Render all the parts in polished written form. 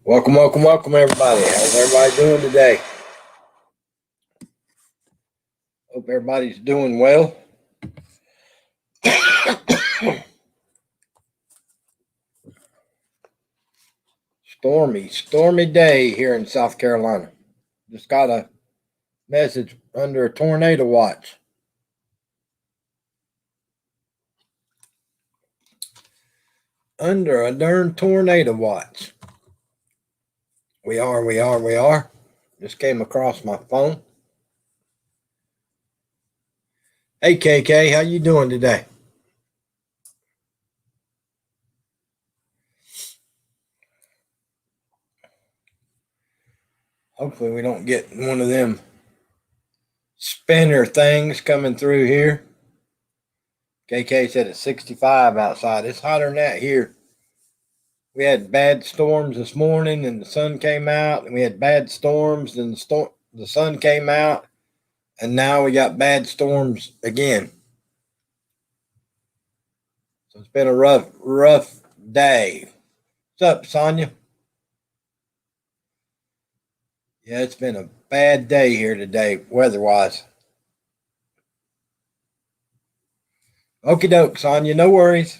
Welcome, welcome, welcome, everybody. How's everybody doing today? Hope everybody's doing well. Stormy day here in South Carolina. Just got a message under a tornado watch. Under a darn tornado watch. We are. Just came across my phone. Hey, KK, how you doing today? Hopefully we don't get one of them spinner things coming through here. KK said it's 65 outside. It's hotter than that here. We had bad storms this morning and the sun came out, and we had bad storms and the sun came out, and now we got bad storms again. So it's been a rough day. What's up, Sonia? Yeah, it's been a bad day here today, weather-wise. Okie doke, Sonia, no worries.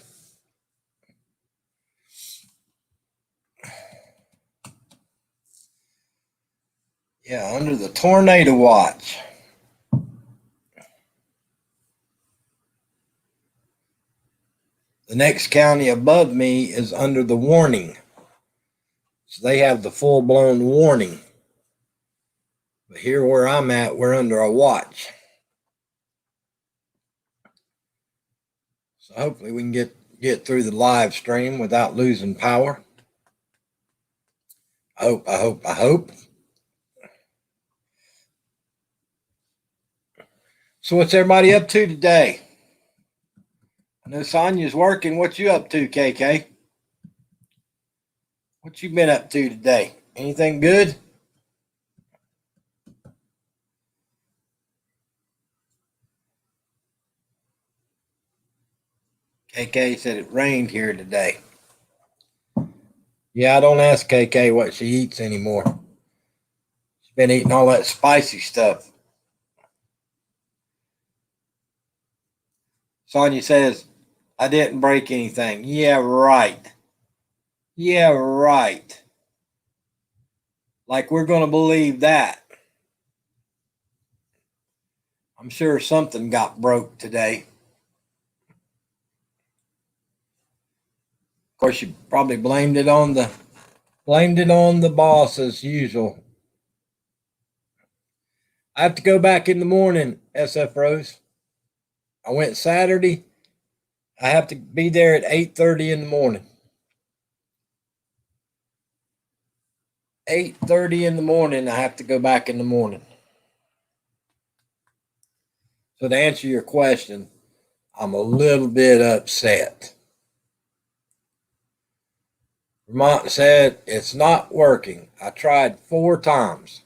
Yeah, under the tornado watch. The next county above me is under the warning. So they have the full-blown warning. But here where I'm at, we're under a watch. So hopefully we can get through the live stream without losing power. I hope. So what's everybody up to today? I know Sonia's working. What you up to, KK? What you been up to today? Anything good? KK said it rained here today. Yeah, I don't ask KK what she eats anymore. She's been eating all that spicy stuff. Sonia says, I didn't break anything. Yeah, right. Yeah, right. Like we're going to believe that. I'm sure something got broke today. Of course, you probably blamed it on the boss as usual. I have to go back in the morning, SF Rose. I went Saturday. I have to be there at 8:30 in the morning. 8:30 in the morning, I have to go back in the morning. So to answer your question, I'm a little bit upset. Vermont said it's not working. I tried 4 times.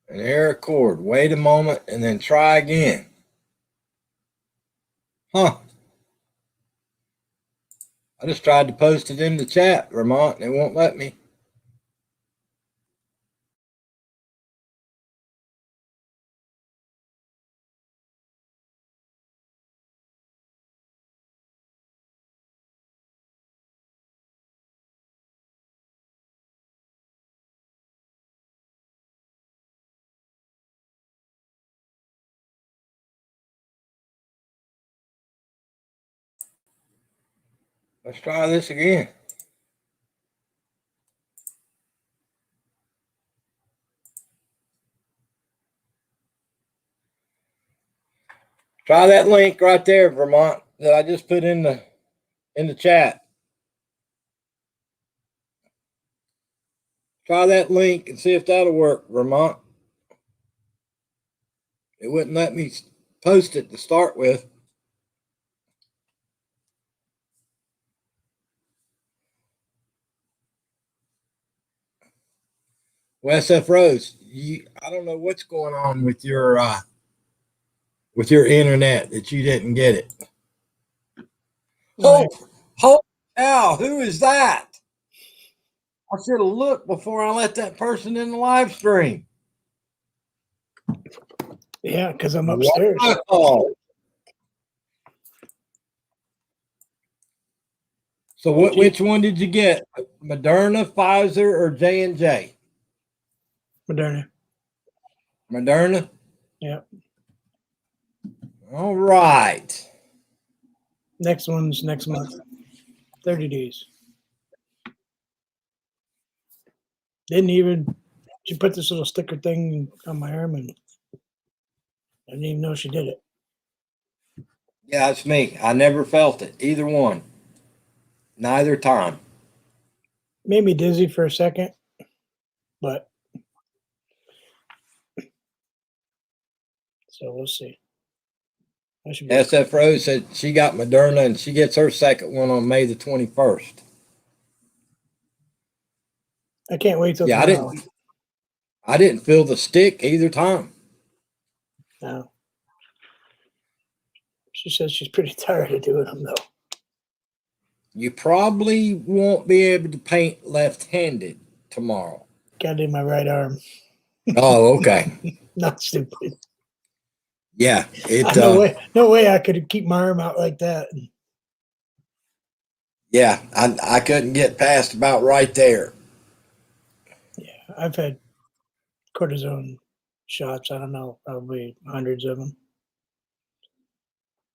An error cord. Wait a moment and then try again. Huh. I just tried to post it in the chat, Vermont, and it won't let me. Let's try this again. Try that link right there, Vermont, that I just put in the chat. Try that link and see if that'll work, Vermont. It wouldn't let me post it to start with. Well, SF Rose, I don't know what's going on with your internet that you didn't get it. Right. Holy cow, who is that? I should have looked before I let that person in the live stream. Yeah, because I'm upstairs. Wow. So which one did you get? Moderna, Pfizer, or J&J? Moderna. Moderna? Yeah. All right. Next one's next month. 30 days. She put this little sticker thing on my arm and I didn't even know she did it. Yeah, it's me. I never felt it. Either one. Neither time. Made me dizzy for a second, but so we'll see. I should be SF Rose said she got Moderna and she gets her second one on May the 21st. I can't wait till Yeah, tomorrow. I didn't feel the stick either time. No. She says she's pretty tired of doing them though. You probably won't be able to paint left-handed tomorrow. Got it in my right arm. Oh, okay. Not stupid. Yeah, no way I could keep my arm out like that. Yeah, I couldn't get past about right there. Yeah, I've had cortisone shots. I don't know, probably hundreds of them.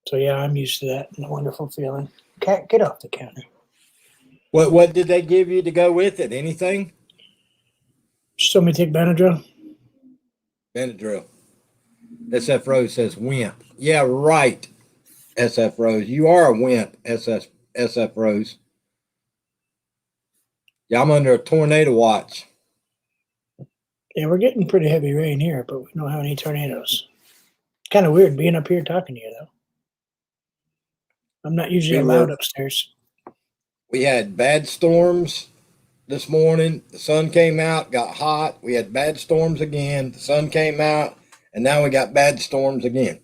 So yeah, I'm used to that. A wonderful feeling. Can't get off the counter. What did they give you to go with it? Anything? She told me to take Benadryl. Benadryl. SF Rose says wimp. Yeah, right. SF Rose, you are a wimp. SF Rose. Yeah, I'm under a tornado watch. Yeah, we're getting pretty heavy rain here, but we don't have any tornadoes. Kind of weird being up here talking to you, though. I'm not usually allowed upstairs. We had bad storms this morning. The sun came out, got hot. We had bad storms again. The sun came out, and now we got bad storms again.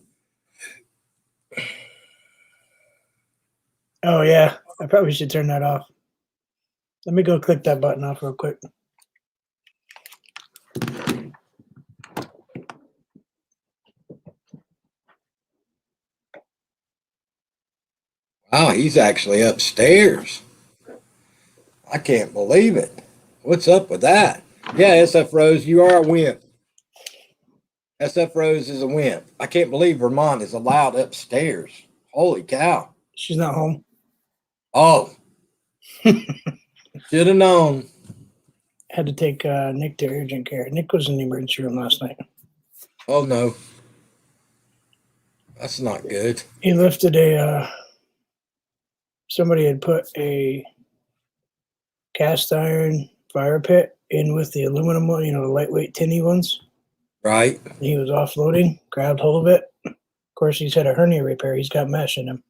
Oh, yeah. I probably should turn that off. Let me go click that button off real quick. Wow, he's actually upstairs. I can't believe it. What's up with that? Yeah, SF Rose, you are a wimp. SF Rose is a wimp. I can't believe Vermont is allowed upstairs. Holy cow. She's not home. Oh. Should have known. Had to take Nick to urgent care. Nick was in the emergency room last night. Oh, no. That's not good. He lifted somebody had put a cast iron fire pit in with the aluminum one, the lightweight tinny ones. Right. He was offloading, grabbed hold of it. Of course, he's had a hernia repair. He's got mesh in him.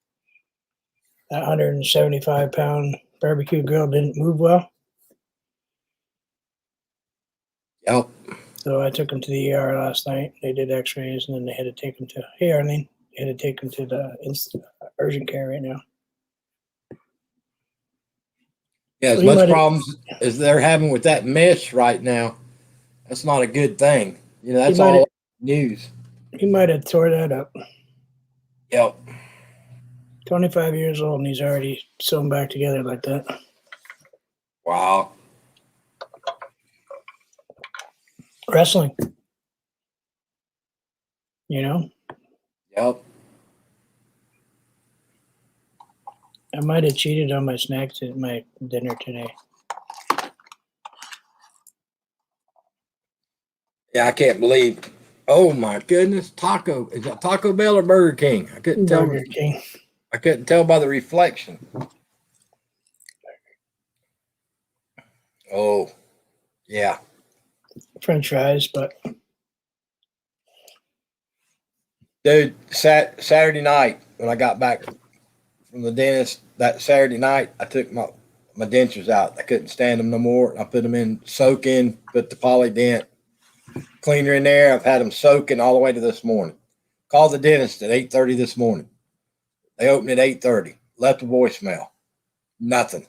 That 175-pound barbecue grill didn't move well. Yep. So I took him to the ER last night. They did x-rays, and then they had to take him to, hey, Arlene, they had to take him to the urgent care right now. Yeah, as much problems as they're having with that mesh right now, that's not a good thing. That's all news. He might have tore that up. Yep. 25 years old, and he's already sewn back together like that. Wow. Wrestling. Yep. I might have cheated on my snacks at my dinner today. Yeah, I can't believe. Oh my goodness, taco. Is that Taco Bell or Burger King? I couldn't tell. Burger King. I couldn't tell by the reflection. Oh, yeah. French fries, but Dude, Saturday night when I got back from the dentist, that Saturday night, I took my dentures out. I couldn't stand them no more. I put them in soaking, put the Polydent cleaner in there. I've had them soaking all the way to this morning. Called the dentist at 8:30 this morning. They opened at 8:30. Left a voicemail. Nothing.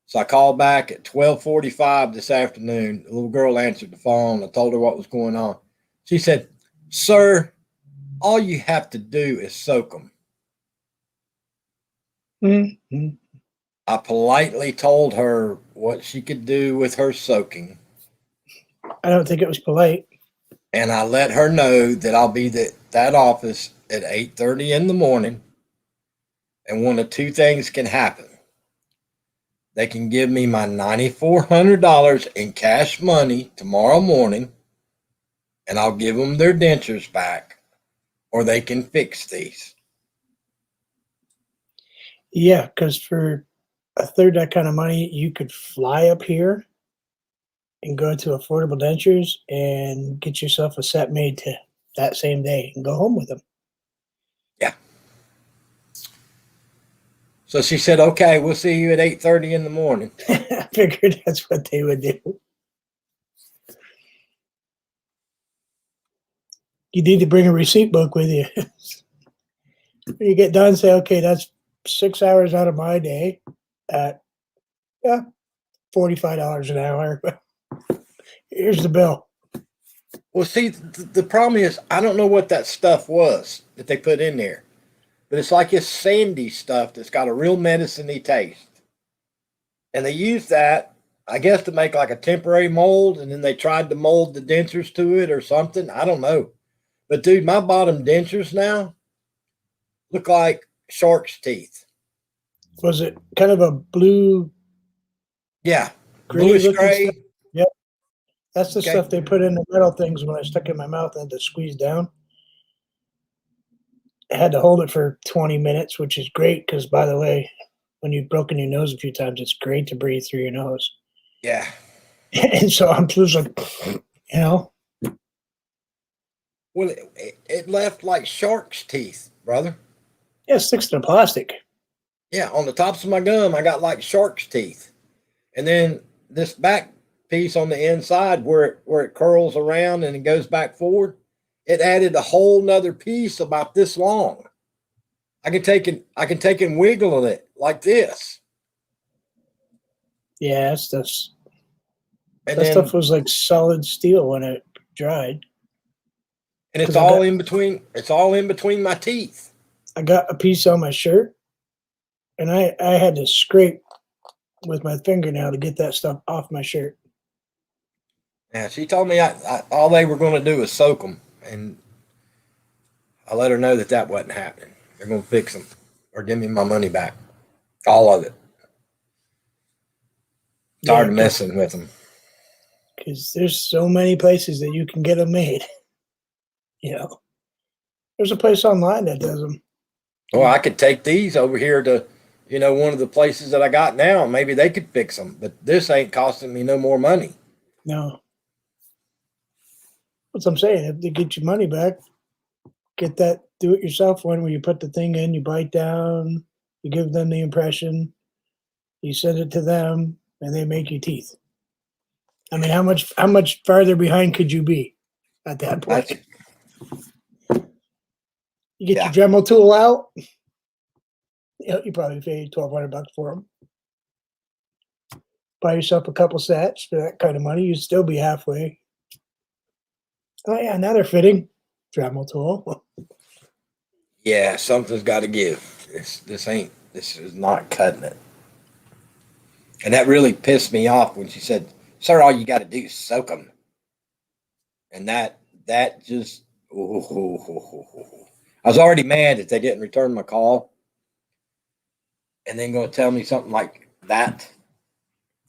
So I called back at 12:45 this afternoon. The little girl answered the phone. I told her what was going on. She said, "Sir, all you have to do is soak them." Mm-hmm. I politely told her what she could do with her soaking, I don't think it was polite. and I let her know that I'll be at that office at 8:30 in the morning, and one of two things can happen. They can give me my $9,400 in cash money tomorrow morning, and I'll give them their dentures back, or they can fix these. Yeah, because for a third that kind of money, you could fly up here and go to Affordable Dentures and get yourself a set made to that same day and go home with them. Yeah. So she said, "Okay, we'll see you at 8:30 in the morning." I figured that's what they would do. You need to bring a receipt book with you. When you get done, say, okay, that's 6 hours out of my day at $45 an hour. Here's the bill. Well, see, the problem is I don't know what that stuff was that they put in there, but it's like this sandy stuff that's got a real medicine-y taste. And they used that, I guess, to make like a temporary mold, and then they tried to mold the dentures to it or something. I don't know. But dude, my bottom dentures now look like shark's teeth. Was it kind of a blue, Yeah, gritty bluish looking stuff? gray. Yep. That's the Okay. stuff they put in the metal things when I stuck it in my mouth and had to squeeze down. I had to hold it for 20 minutes, which is great because, by the way, when you've broken your nose a few times, it's great to breathe through your nose. Yeah. And so I'm just like, you know, Well, it left like shark's teeth, brother. yeah, it sticks to the plastic. Yeah, on the tops of my gum, I got like shark's teeth. And then this back piece on the inside where it curls around and it goes back forward, it added a whole nother piece about this long. I can take and wiggle it like this. Yeah, And that stuff then was like solid steel when it dried. and it's Because all in between my teeth. I got a piece on my shirt, and I had to scrape with my fingernail to get that stuff off my shirt. Now she told me all they were going to do is soak them, and I let her know that wasn't happening. They're going to fix them or give me my money back, all of it. Tired of messing with them. Because there's so many places that you can get them made. You know, there's a place online that does them. Well, I could take these over here to, one of the places that I got now. Maybe they could fix them, but this ain't costing me no more money. No. That's what I'm saying. If they get your money back, get that do-it-yourself one where you put the thing in, you bite down, you give them the impression, you send it to them, and they make your teeth. I mean, how much farther behind could you be at that point? You get your Dremel tool out, you probably paid $1,200 for them. Buy yourself a couple sets for that kind of money, you'd still be halfway. Oh yeah, now they're fitting. Dremel tool. Yeah, something's got to give. This is not cutting it. And that really pissed me off when she said, "Sir, all you got to do is soak them." And that just, I was already mad that they didn't return my call. And then going to tell me something like that.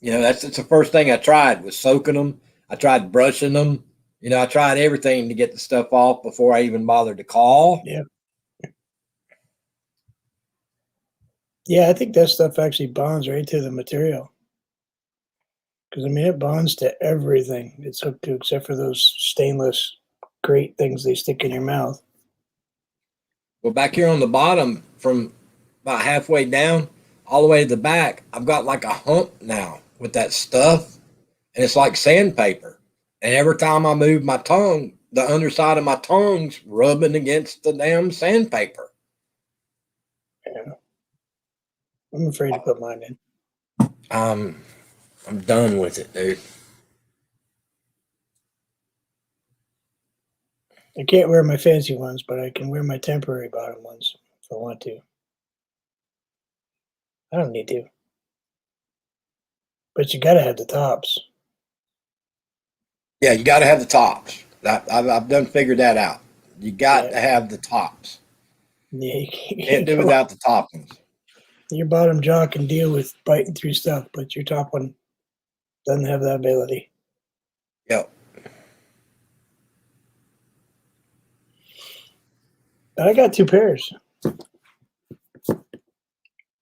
That's the first thing I tried was soaking them. I tried brushing them. I tried everything to get the stuff off before I even bothered to call. Yeah. Yeah, I think that stuff actually bonds right to the material. Because, I mean, it bonds to everything it's hooked to except for those stainless grate things they stick in your mouth. Well, back here on the bottom, from about halfway down all the way to the back, I've got like a hump now with that stuff, and it's like sandpaper. And every time I move my tongue, the underside of my tongue's rubbing against the damn sandpaper. Yeah. I'm afraid to put mine in. I'm done with it, dude. I can't wear my fancy ones, but I can wear my temporary bottom ones if I want to. I don't need to. But you got to have the tops. Yeah, you got to have the tops. I've done figured that out. You got to have the tops. Yeah, you Can't do without the toppings. Your bottom jaw can deal with biting through stuff, but your top one doesn't have that ability. Yep. But I got 2 pairs.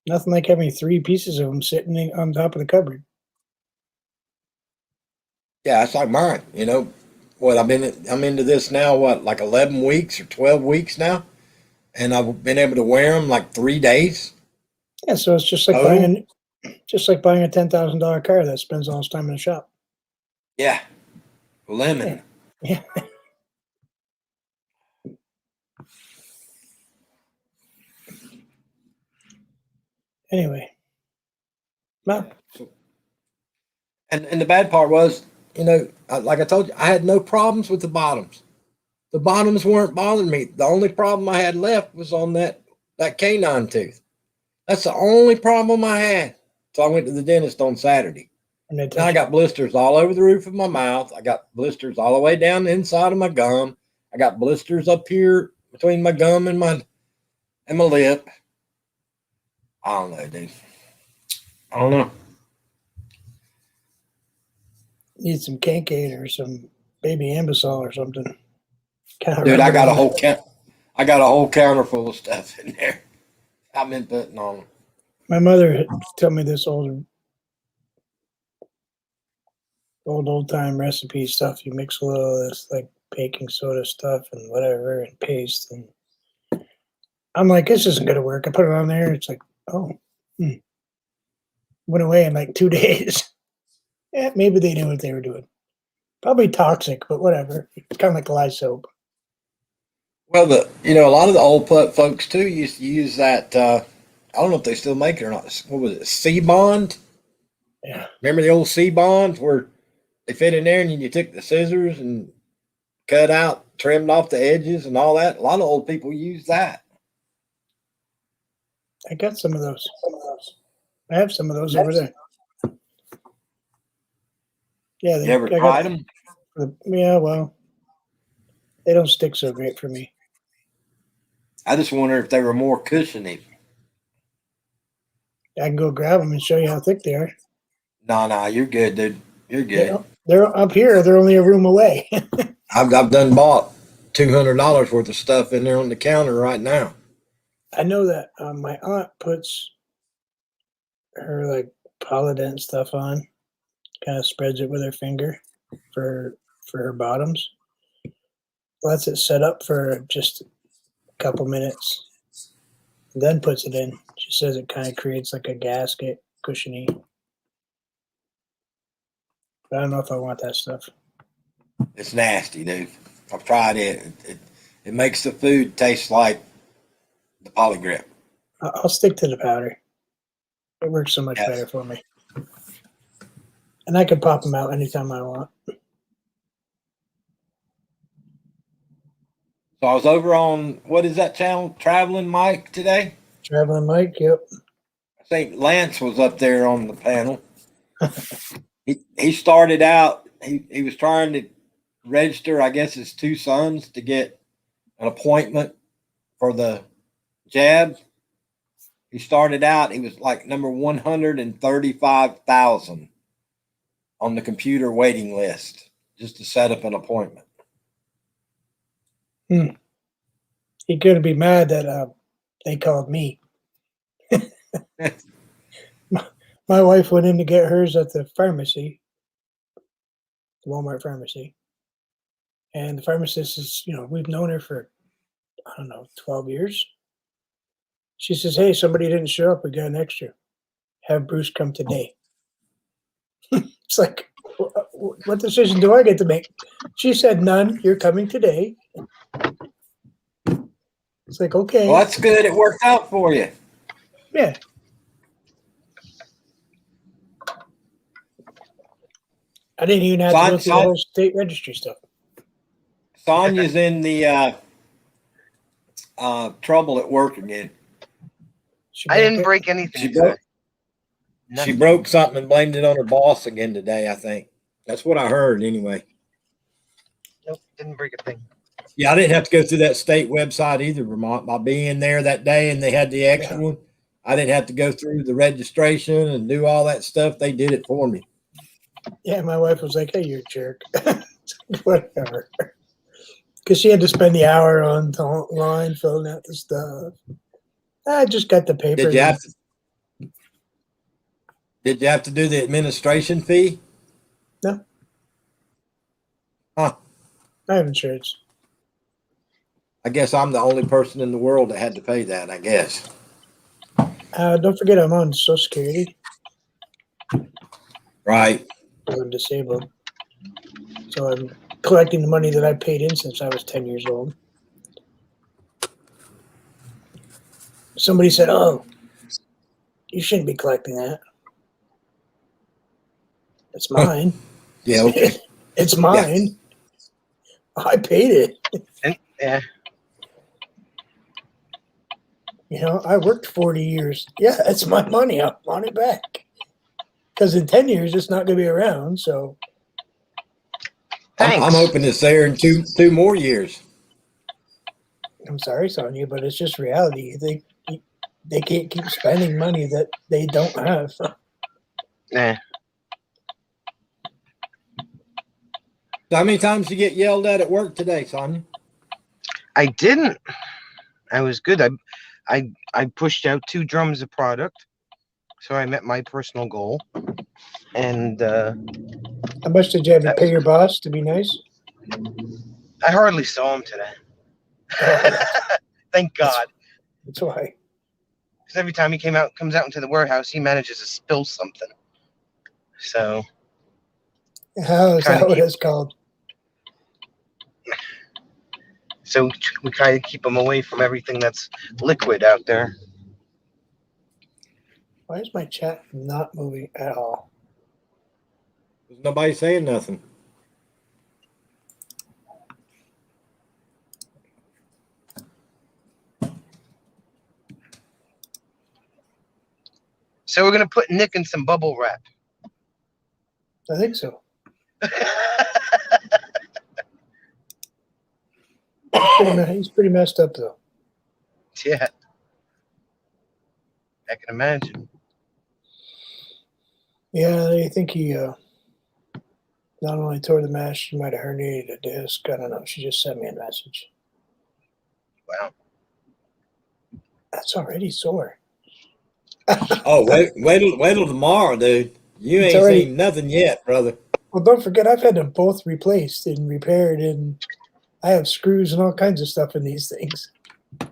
Nothing like having 3 pieces of them sitting on top of the cupboard. Yeah, it's like mine. You know, what I'm into this now. What, like 11 weeks or 12 weeks now, and I've been able to wear them like 3 days. Yeah, so it's just like buying a $10,000 car that spends all its time in the shop. Yeah, lemon. Yeah. Anyway, well, And the bad part was, you know, like I told you, I had no problems with the bottoms. The bottoms weren't bothering me. The only problem I had left was on that canine tooth. That's the only problem I had. So I went to the dentist on Saturday. Now I got blisters all over the roof of my mouth. I got blisters all the way down the inside of my gum. I got blisters up here between my gum and my lip. I don't know, dude. I don't know. need some Kankade or some baby Ambisol or something. Dude, I got a whole counter full of stuff in there. I've been putting on. My mother told me this old time recipe stuff. You mix a little of this like baking soda stuff and whatever and paste, and I'm like, this isn't gonna work. I put it on there. It's like, oh, went away in like 2 days. Yeah, maybe they knew what they were doing. Probably toxic, but whatever. It's kind of like lye soap. Well, a lot of the old folks too used to use that. I don't know if they still make it or not. What was it? C-bond. Yeah. Remember the old C-bonds where they fit in there and you took the scissors and cut out, trimmed off the edges and all that. A lot of old people use that. I got some of those. I have some of those over there. Yeah, You ever tried them? Yeah, well, they don't stick so great for me. I just wonder if they were more cushiony. I can go grab them and show you how thick they are. No, you're good, dude. You're good. They're up here. They're only a room away. I've done bought $200 worth of stuff in there on the counter right now. I know that my aunt puts her like Paladin stuff on, kind of spreads it with her finger for her bottoms. Lets it set up for just a couple minutes, then puts it in. She says it kind of creates like a gasket, cushiony. But I don't know if I want that stuff. It's nasty, dude. I've tried it. It makes the food taste like the Polygrip. I'll stick to the powder. It works so much better for me. And I can pop them out anytime I want. So I was over on, what is that channel? Traveling Mike today? Traveling Mike, yep. I think Lance was up there on the panel. He started out, he was trying to register, I guess, his 2 sons to get an appointment for the jab. He started out, he was like number 135,000 on the computer waiting list just to set up an appointment. He couldn't be mad that they called me. My wife went in to get hers at the pharmacy, the Walmart pharmacy. And the pharmacist is, we've known her for I don't know, 12 years. She says, hey, somebody didn't show up. We got an extra. Have Bruce come today. It's like, what decision do I get to make? She said, none. You're coming today. It's like, okay. Well, that's good. It worked out for you. Yeah. I didn't even have to go through the whole state registry stuff. Sonia's in the trouble at work again. I didn't break anything. She broke something and blamed it on her boss again today, I think. That's what I heard anyway. Nope, didn't break a thing. Yeah, I didn't have to go through that state website either, Vermont. By being there that day and they had the extra one, I didn't have to go through the registration and do all that stuff. They did it for me. Yeah, my wife was like, hey, you're a jerk. Whatever. Because she had to spend the hour on the line filling out the stuff. I just got the paper. Did you have to do the administration fee? No. Huh. I have insurance. I guess I'm the only person in the world that had to pay that, I guess. Don't forget I'm on Social Security. Right. I'm disabled. So I'm collecting the money that I paid in since I was 10 years old. Somebody said, oh, you shouldn't be collecting that. It's mine. Yeah. Okay. It's mine. Yeah. I paid it. Yeah. You know, I worked 40 years. Yeah, it's my money. I want it back. Because in 10 years, it's not going to be around. So I'm hoping it's there in two more years. I'm sorry, Sonia, but it's just reality. They can't keep spending money that they don't have. Yeah. How many times did you get yelled at work today, Sonia? I didn't. I was good. I pushed out 2 drums of product, so I met my personal goal. And how much did you have to pay your boss to be nice? I hardly saw him today. Oh, thank God. That's why. Because every time he comes out into the warehouse, he manages to spill something. So. How is that what it's called? So we kind of keep him away from everything that's liquid out there. Why is my chat not moving at all? There's nobody saying nothing. So we're going to put Nick in some bubble wrap. I think so. He's pretty messed up, though. Yeah. I can imagine. Yeah, I think he not only tore the mesh, she might have herniated a disc. I don't know. She just sent me a message. Wow. That's already sore. Oh, wait till tomorrow, dude. You ain't seen nothing yet, brother. Well, don't forget, I've had them both replaced and repaired, and I have screws and all kinds of stuff in these things. I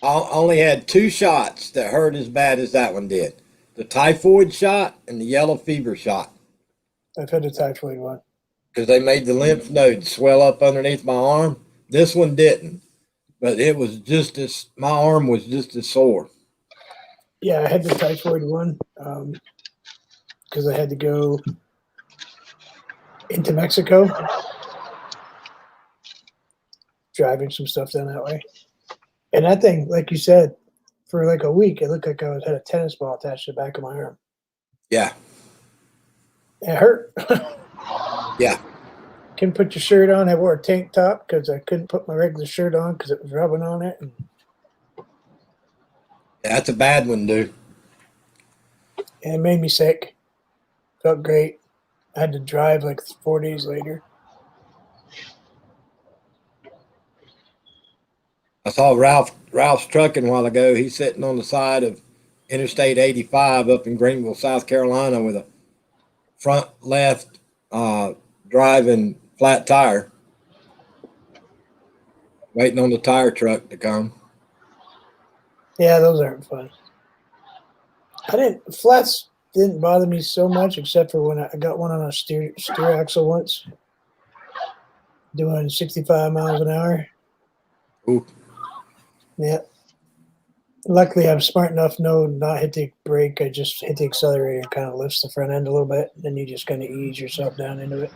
only had 2 shots that hurt as bad as that one did. The typhoid shot and the yellow fever shot. I've had the typhoid one. Because they made the lymph nodes swell up underneath my arm. This one didn't. But it was just as, my arm was just as sore. Yeah, I had the typhoid one because I had to go into Mexico, driving some stuff down that way. And that thing, like you said, for like a week, it looked like I had a tennis ball attached to the back of my arm. Yeah. It hurt. Yeah. Couldn't put your shirt on. I wore a tank top because I couldn't put my regular shirt on because it was rubbing on it. And that's a bad one, dude. it made me sick. Felt great. I had to drive like 4 days later. I saw Ralph's trucking a while ago. He's sitting on the side of Interstate 85 up in Greenville, South Carolina, with a front left driving flat tire. Waiting on the tire truck to come. Yeah, those aren't fun. Flats didn't bother me so much, except for when I got one on a steer axle once, doing 65 miles an hour. Ooh. Yeah. Luckily, I'm smart enough to know not hit the brake. I just hit the accelerator and kind of lifts the front end a little bit. Then you just kind of ease yourself down into it.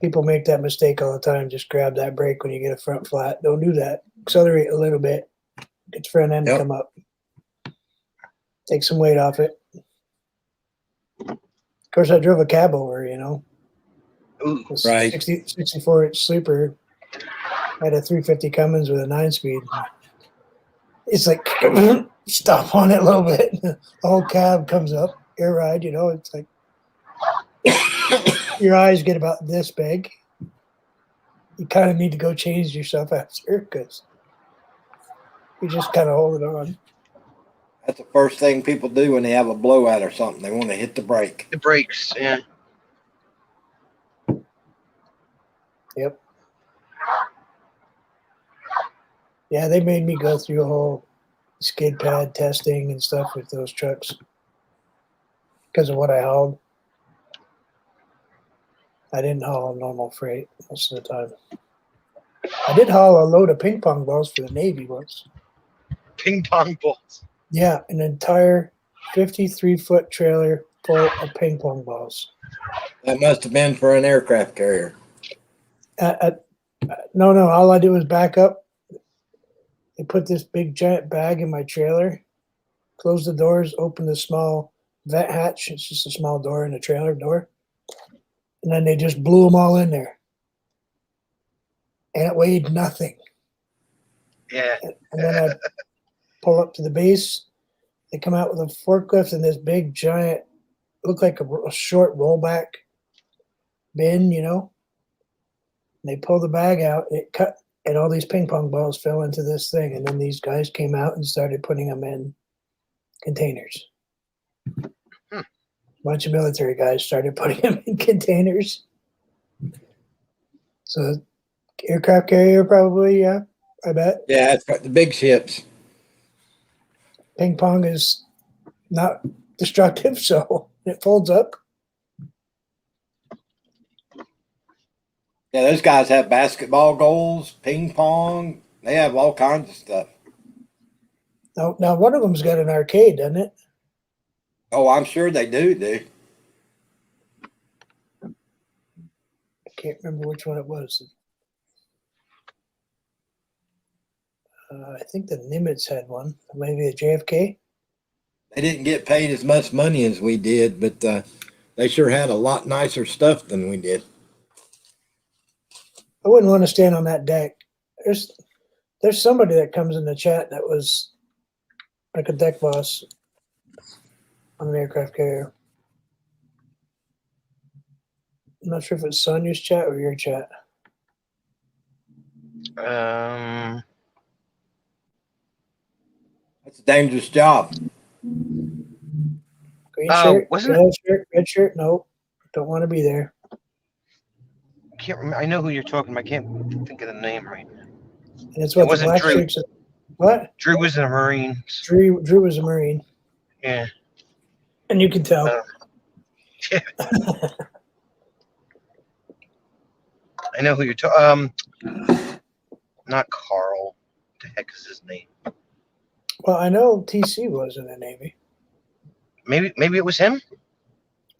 People make that mistake all the time. Just grab that brake when you get a front flat. Don't do that. Accelerate a little bit. Get the front end to come up. Take some weight off it. Of course, I drove a cab over, Ooh, right. 64-inch sleeper. Had a 350 Cummins with a 9-speed. It's like, stop on it a little bit. The whole cab comes up, air ride, it's like your eyes get about this big. You kind of need to go change yourself after because you just kind of hold it on. That's the first thing people do when they have a blowout or something. They want to hit the brake. the brakes, yeah. Yep. Yeah, they made me go through a whole skid pad testing and stuff with those trucks because of what I hauled. I didn't haul normal freight most of the time. I did haul a load of ping pong balls for the Navy once. Ping pong balls. Yeah, an entire 53-foot trailer full of ping pong balls. That must have been for an aircraft carrier. No, all I did was back up. They put this big giant bag in my trailer, closed the doors, opened the small vent hatch. It's just a small door in the trailer door. And then they just blew them all in there. And it weighed nothing. Yeah. And then I pull up to the base. They come out with a forklift and this big giant, looked like a short rollback bin, And they pull the bag out, it cut, and all these ping pong balls fell into this thing. And then these guys came out and started putting them in containers. A bunch of military guys started putting them in containers. So aircraft carrier probably, yeah, I bet. Yeah, it's got the big ships. Ping pong is not destructive, so it folds up. Yeah, those guys have basketball goals, ping pong. They have all kinds of stuff. Now one of them's got an arcade, doesn't it? Oh, I'm sure they do. I can't remember which one it was. I think the Nimitz had one. Maybe the JFK. They didn't get paid as much money as we did, but they sure had a lot nicer stuff than we did. I wouldn't want to stand on that deck. There's somebody that comes in the chat that was like a deck boss on an aircraft carrier. I'm not sure if it's Sonia's chat or your chat. That's a dangerous job. Green shirt, wasn't yellow shirt, red shirt. Nope, don't want to be there. Can't remember. I know who you're talking about. I can't think of the name right now. And it's what It the wasn't black Drew. shirts. What? Drew was in a Marine. Drew was a Marine. Yeah. And you can tell. Yeah. I know who you're talking. Not Carl. What the heck is his name? Well, I know TC was in the Navy. Maybe it was him.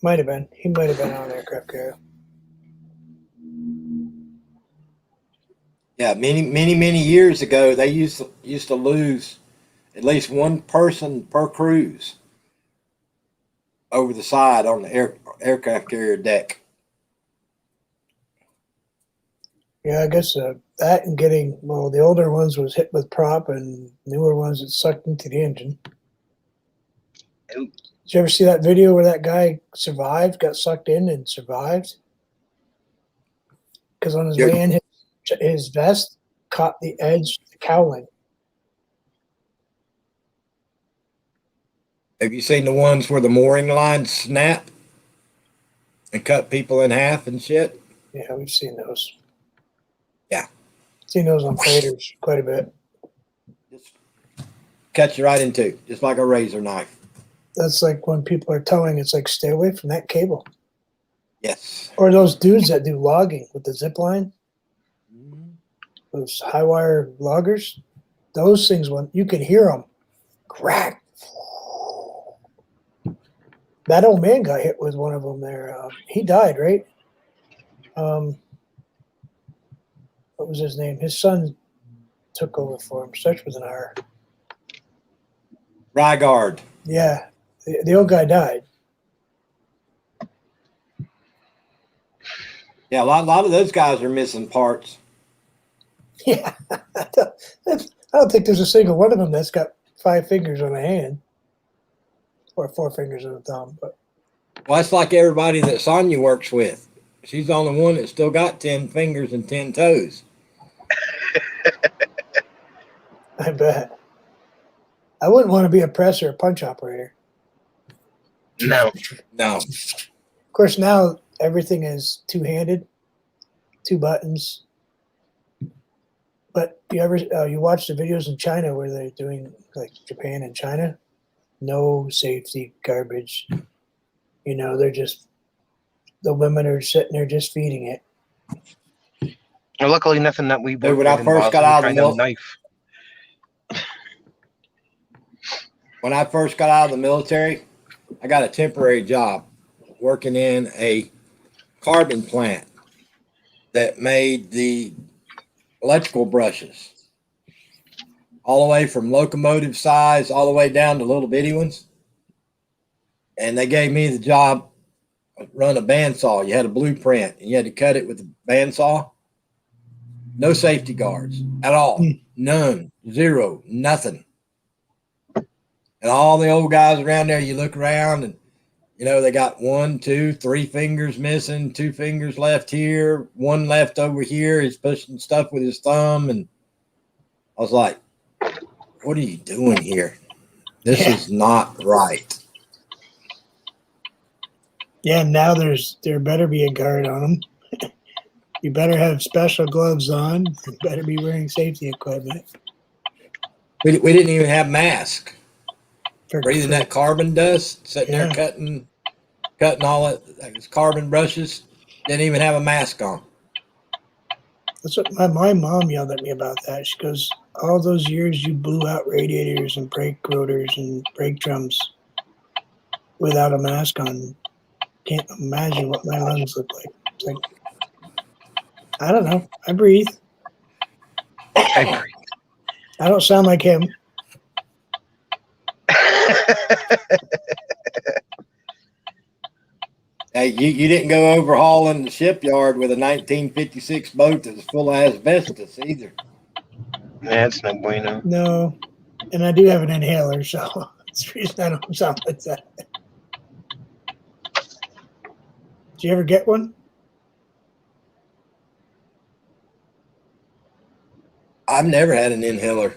Might have been. He might have been on an aircraft carrier. Yeah, many years ago, they used to lose at least one person per cruise over the side on the aircraft carrier deck. Yeah, I guess that and the older ones was hit with prop and newer ones that sucked into the engine. Ooh. Did you ever see that video where that guy got sucked in and survived? Because on his way in, his vest caught the edge of the cowling. Have you seen the ones where the mooring lines snap and cut people in half and shit? Yeah, we've seen those. Yeah. Seen those on faders quite a bit. Just cuts you right in two, just like a razor knife. That's like when people are towing, it's like stay away from that cable. Yes. Or those dudes that do logging with the zip line, Mhm. those high wire loggers. Those things, when you can hear them crack. That old man got hit with one of them there. He died, right? What was his name? His son took over for him. Starts with an R. Ryguard. Yeah, the old guy died. Yeah, a lot of those guys are missing parts. Yeah, I don't think there's a single one of them that's got 5 fingers on a hand or 4 fingers on a thumb. But Well, that's like everybody that Sonya works with. She's the only one that's still got 10 fingers and 10 toes. I bet. I wouldn't want to be a press or a punch operator. No. No. Of course, now everything is two-handed, 2 buttons. But you watch the videos in China where they're doing, like Japan and China, no safety garbage. You know, they're just, the women are sitting there just feeding it. Well, luckily, nothing that we Dude, worked when I with first involved got any out of the kind of mil- knife. When I first got out of the military, I got a temporary job working in a carbon plant that made the electrical brushes all the way from locomotive size all the way down to little bitty ones. And they gave me the job run a bandsaw. You had a blueprint and you had to cut it with a bandsaw. No safety guards at all. None. Zero. Nothing. And all the old guys around there, you look around and, you know, they got 1, 2, 3 fingers missing, 2 fingers left here, 1 left over here. He's pushing stuff with his thumb. And I was like, what are you doing here? This is not right. Yeah, now there better be a guard on them. You better have special gloves on. You better be wearing safety equipment. We didn't even have masks. Breathing that carbon dust, sitting there cutting all that carbon brushes. Didn't even have a mask on. That's what my mom yelled at me about that. She goes, all those years you blew out radiators and brake rotors and brake drums without a mask on. Can't imagine what my lungs look like. It's like, I don't know. I breathe. I I don't sound like him. Hey, you didn't go overhauling the shipyard with a 1956 boat that was full of asbestos either. That's no bueno. No. And I do have an inhaler, so that's the reason I don't sound like that. Did you ever get one? I've never had an inhaler.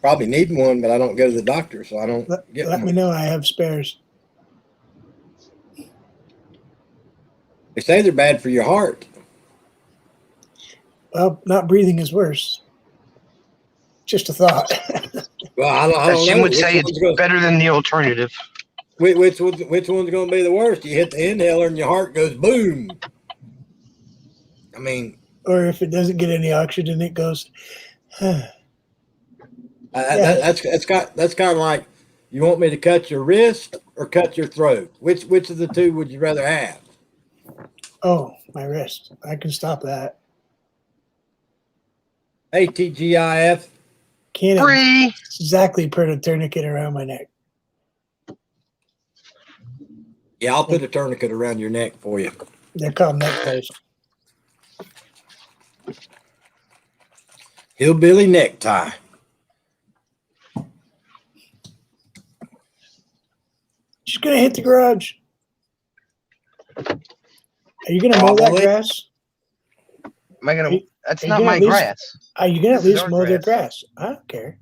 Probably need one, but I don't go to the doctor, so I don't get Let one. me know. I have spares. They say they're bad for your heart. Well, not breathing is worse. Just a thought. Well, I don't As Jim know. would say, it's better than the alternative. Which one's going to be the worst? You hit the inhaler and your heart goes boom. I mean, or if it doesn't get any oxygen, it goes. That's kind of like, you want me to cut your wrist or cut your throat? Which of the two would you rather have? Oh, my wrist. I can stop that. Hey, TGIF. Can't Free. exactly put a tourniquet around my neck. Yeah, I'll put a tourniquet around your neck for you. They're called neckties. Hillbilly necktie. She's gonna hit the garage. Are you gonna mow that grass? Am I gonna? That's are you not gonna my at least- grass. Are you gonna at This is least our mow their grass. grass? I don't care.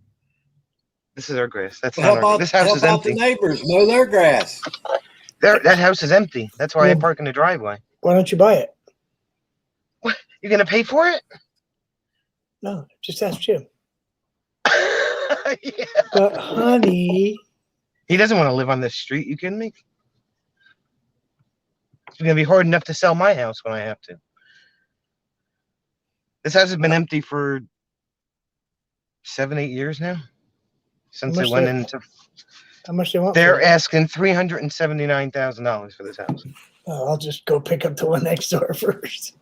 This is our grass. That's Well, not our. This house is empty. The neighbors mow their grass. That house is empty. That's why I Well- park in the driveway. Why don't you buy it? You gonna pay for it? No, just ask Jim. Yeah. But honey, He doesn't want to live on this street. You kidding me? It's gonna be hard enough to sell my house when I have to. This house has been empty for 7, 8 years now. Since it much went they- into. how much they want for They're it? asking $379,000 for this house, Oh, I'll just go pick up the one next door first.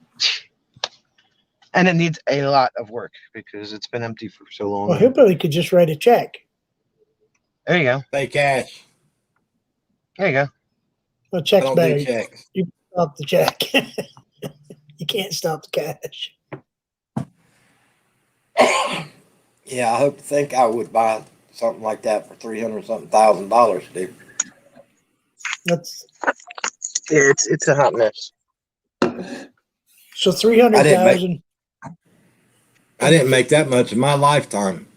and it needs a lot of work because it's been empty for so long. Well, Hillbilly could just write a check. There you go. Pay cash. There you go. Well, I check's don't better. do checks. You stop the check. You can't stop the cash. Yeah, I hope to think I would buy something like that for $300,000, dude. That's Yeah, it's a hot mess. so 300,000. I didn't make that much in my lifetime.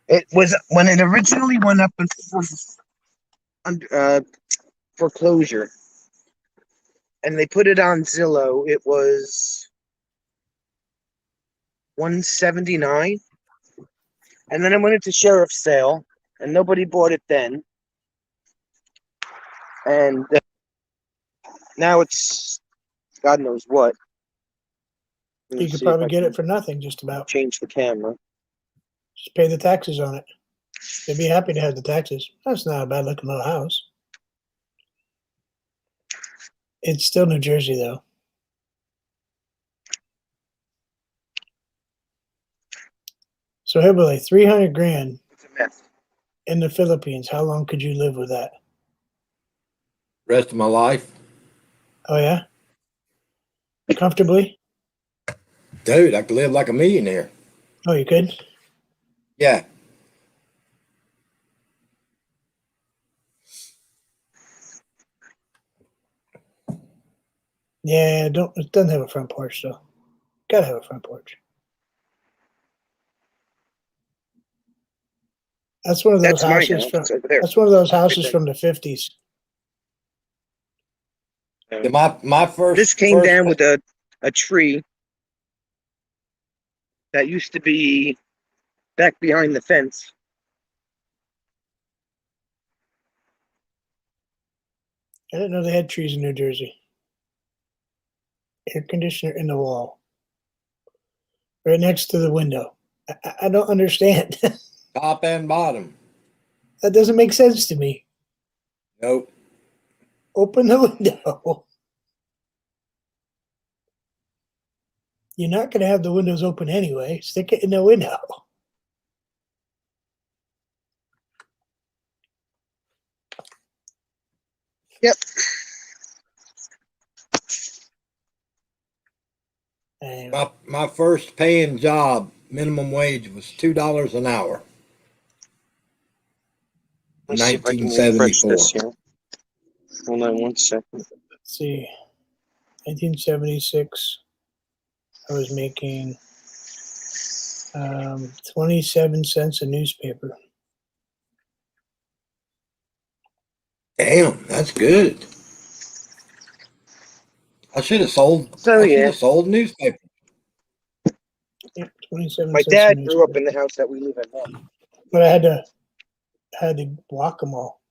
It was when it originally went up for foreclosure, and they put it on Zillow. It was 179, and then it went into sheriff's sale, and nobody bought it then. And now it's God knows what. Let me You could see if probably I get can it for nothing, just about. change the camera. Just pay the taxes on it. They'd be happy to have the taxes. That's not a bad looking little house. It's still New Jersey, though. So, Hillbilly, 300 grand It's a mess. in the Philippines. How long could you live with that? Rest of my life, Oh, yeah? Comfortably? dude, I could live like a millionaire. Oh, you could? Yeah. Yeah, it doesn't have a front porch, though. Gotta have a front porch. That's one of those That's my houses house. from. It's over there. That's one of those houses there. from the 50s. My first. This came first- down with a tree that used to be back behind the fence. I didn't know they had trees in New Jersey. Air conditioner in the wall, right next to the window. I don't understand. Top and bottom. That doesn't make sense to me. Nope. Open the window. You're not going to have the windows open anyway. Stick it in the window. Yep. Anyway, My first paying job, minimum wage was $2 an hour. Let me see if I can refresh 1974. this here. Hold on one second. let's see. 1976, I was making 27 cents a newspaper. Damn, that's good. I should have sold. So, I should yeah. have sold newspaper. Yeah, 27 My cents a dad grew up newspaper. in the house that we live in now. But I had to walk them all.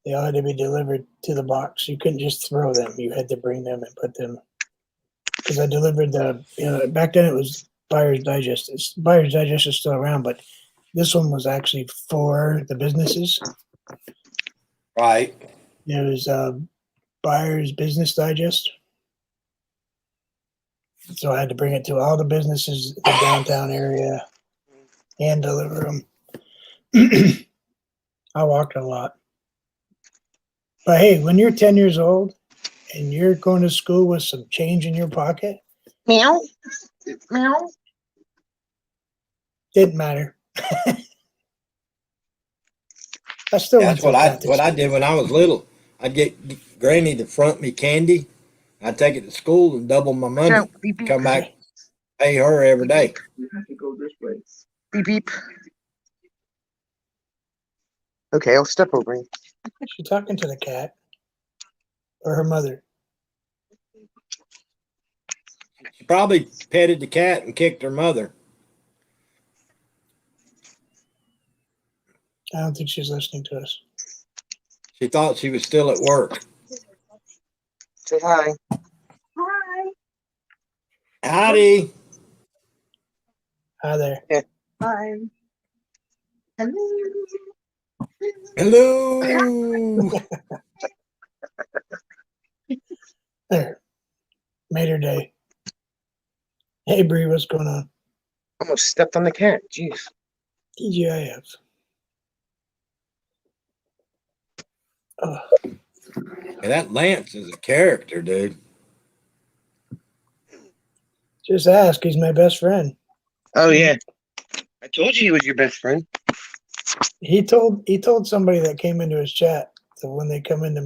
They all had to be delivered to the box. You couldn't just throw them. You had to bring them and put them. Because I delivered back then it was Buyer's Digest. Buyer's Digest is still around, but this one was actually for the businesses. Right. It was Buyer's Business Digest. So I had to bring it to all the businesses in the downtown area and deliver them. I walked a lot. But hey, when you're 10 years old and you're going to school with some change in your pocket, Meow. Meow. didn't matter. I still That's went what to I Catholic what I school. did when I was little. I'd get Granny to front me candy. I'd take it to school and double my money. Meow. Beep, beep. Come back, pay her every day. You have to go this way. Beep, beep. Okay, I'll step over you. She talking to the cat or her mother. She probably petted the cat and kicked her mother. I don't think she's listening to us. She thought she was still at work. Say hi. Hi. Howdy. Hi there. Hi. Hello. Hello. There. Made her day. Hey, Bree, what's going on? Almost stepped on the cat. Jeez. TGIF. Oh, Yeah, that Lance is a character, dude. just ask. He's my best friend. Oh yeah. I told you he was your best friend. He told somebody that came into his chat that when they come into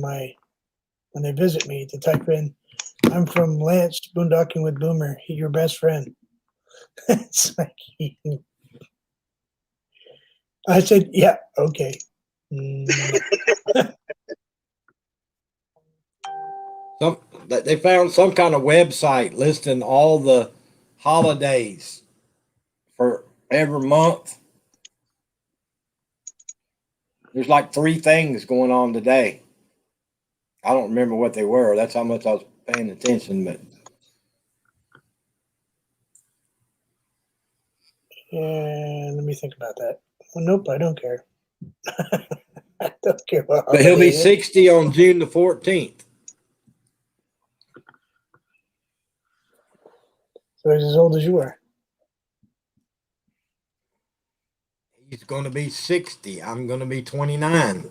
when they visit me to type in, I'm from Lance Boondocking with Boomer. He your best friend. It's like I said, yeah, okay. They found some kind of website listing all the holidays for every month. There's like 3 things going on today. I don't remember what they were. That's how much I was paying attention. But And let me think about that. Well, nope, I don't care. I don't care what but he'll be holiday it is. 60 on June the 14th. So he's as old as you are. He's going to be 60. I'm going to be 29.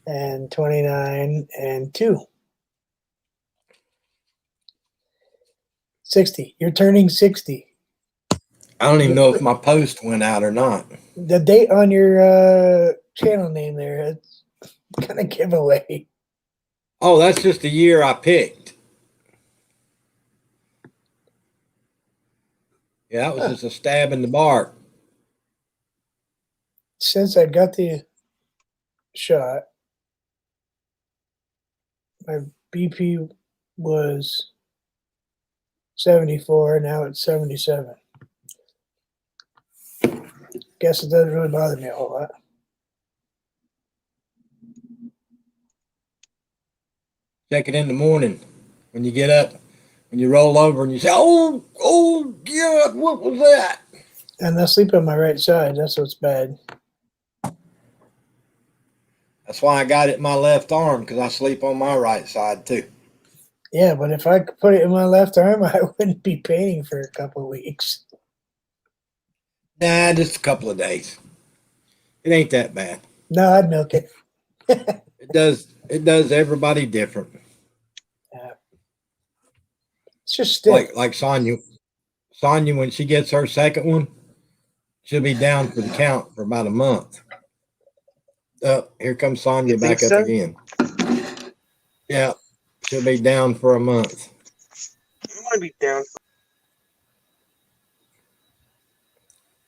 And 29 and 2. 60. You're turning 60. I don't even know if my post went out or not. The date on your channel name there, it's kind of giveaway. Oh, that's just the year I picked. Yeah, that was just a stab in the bark. Since I got the shot, my BP was 74. Now it's 77. Guess it doesn't really bother me a whole lot. Check it in the morning when you get up, when you roll over and you say, oh, God, what was that? And I sleep on my right side. That's what's bad. That's why I got it in my left arm, because I sleep on my right side too. Yeah, but if I could put it in my left arm, I wouldn't be painting for a couple of weeks. Nah, just a couple of days. It ain't that bad. No, I'd milk it. It does everybody different. It's just stiff. Like Sonya, when she gets her second one, she'll be down for the count for about a month. Here comes Sonya You think back up so? again. Yeah, she'll be down for a month. I want to be down.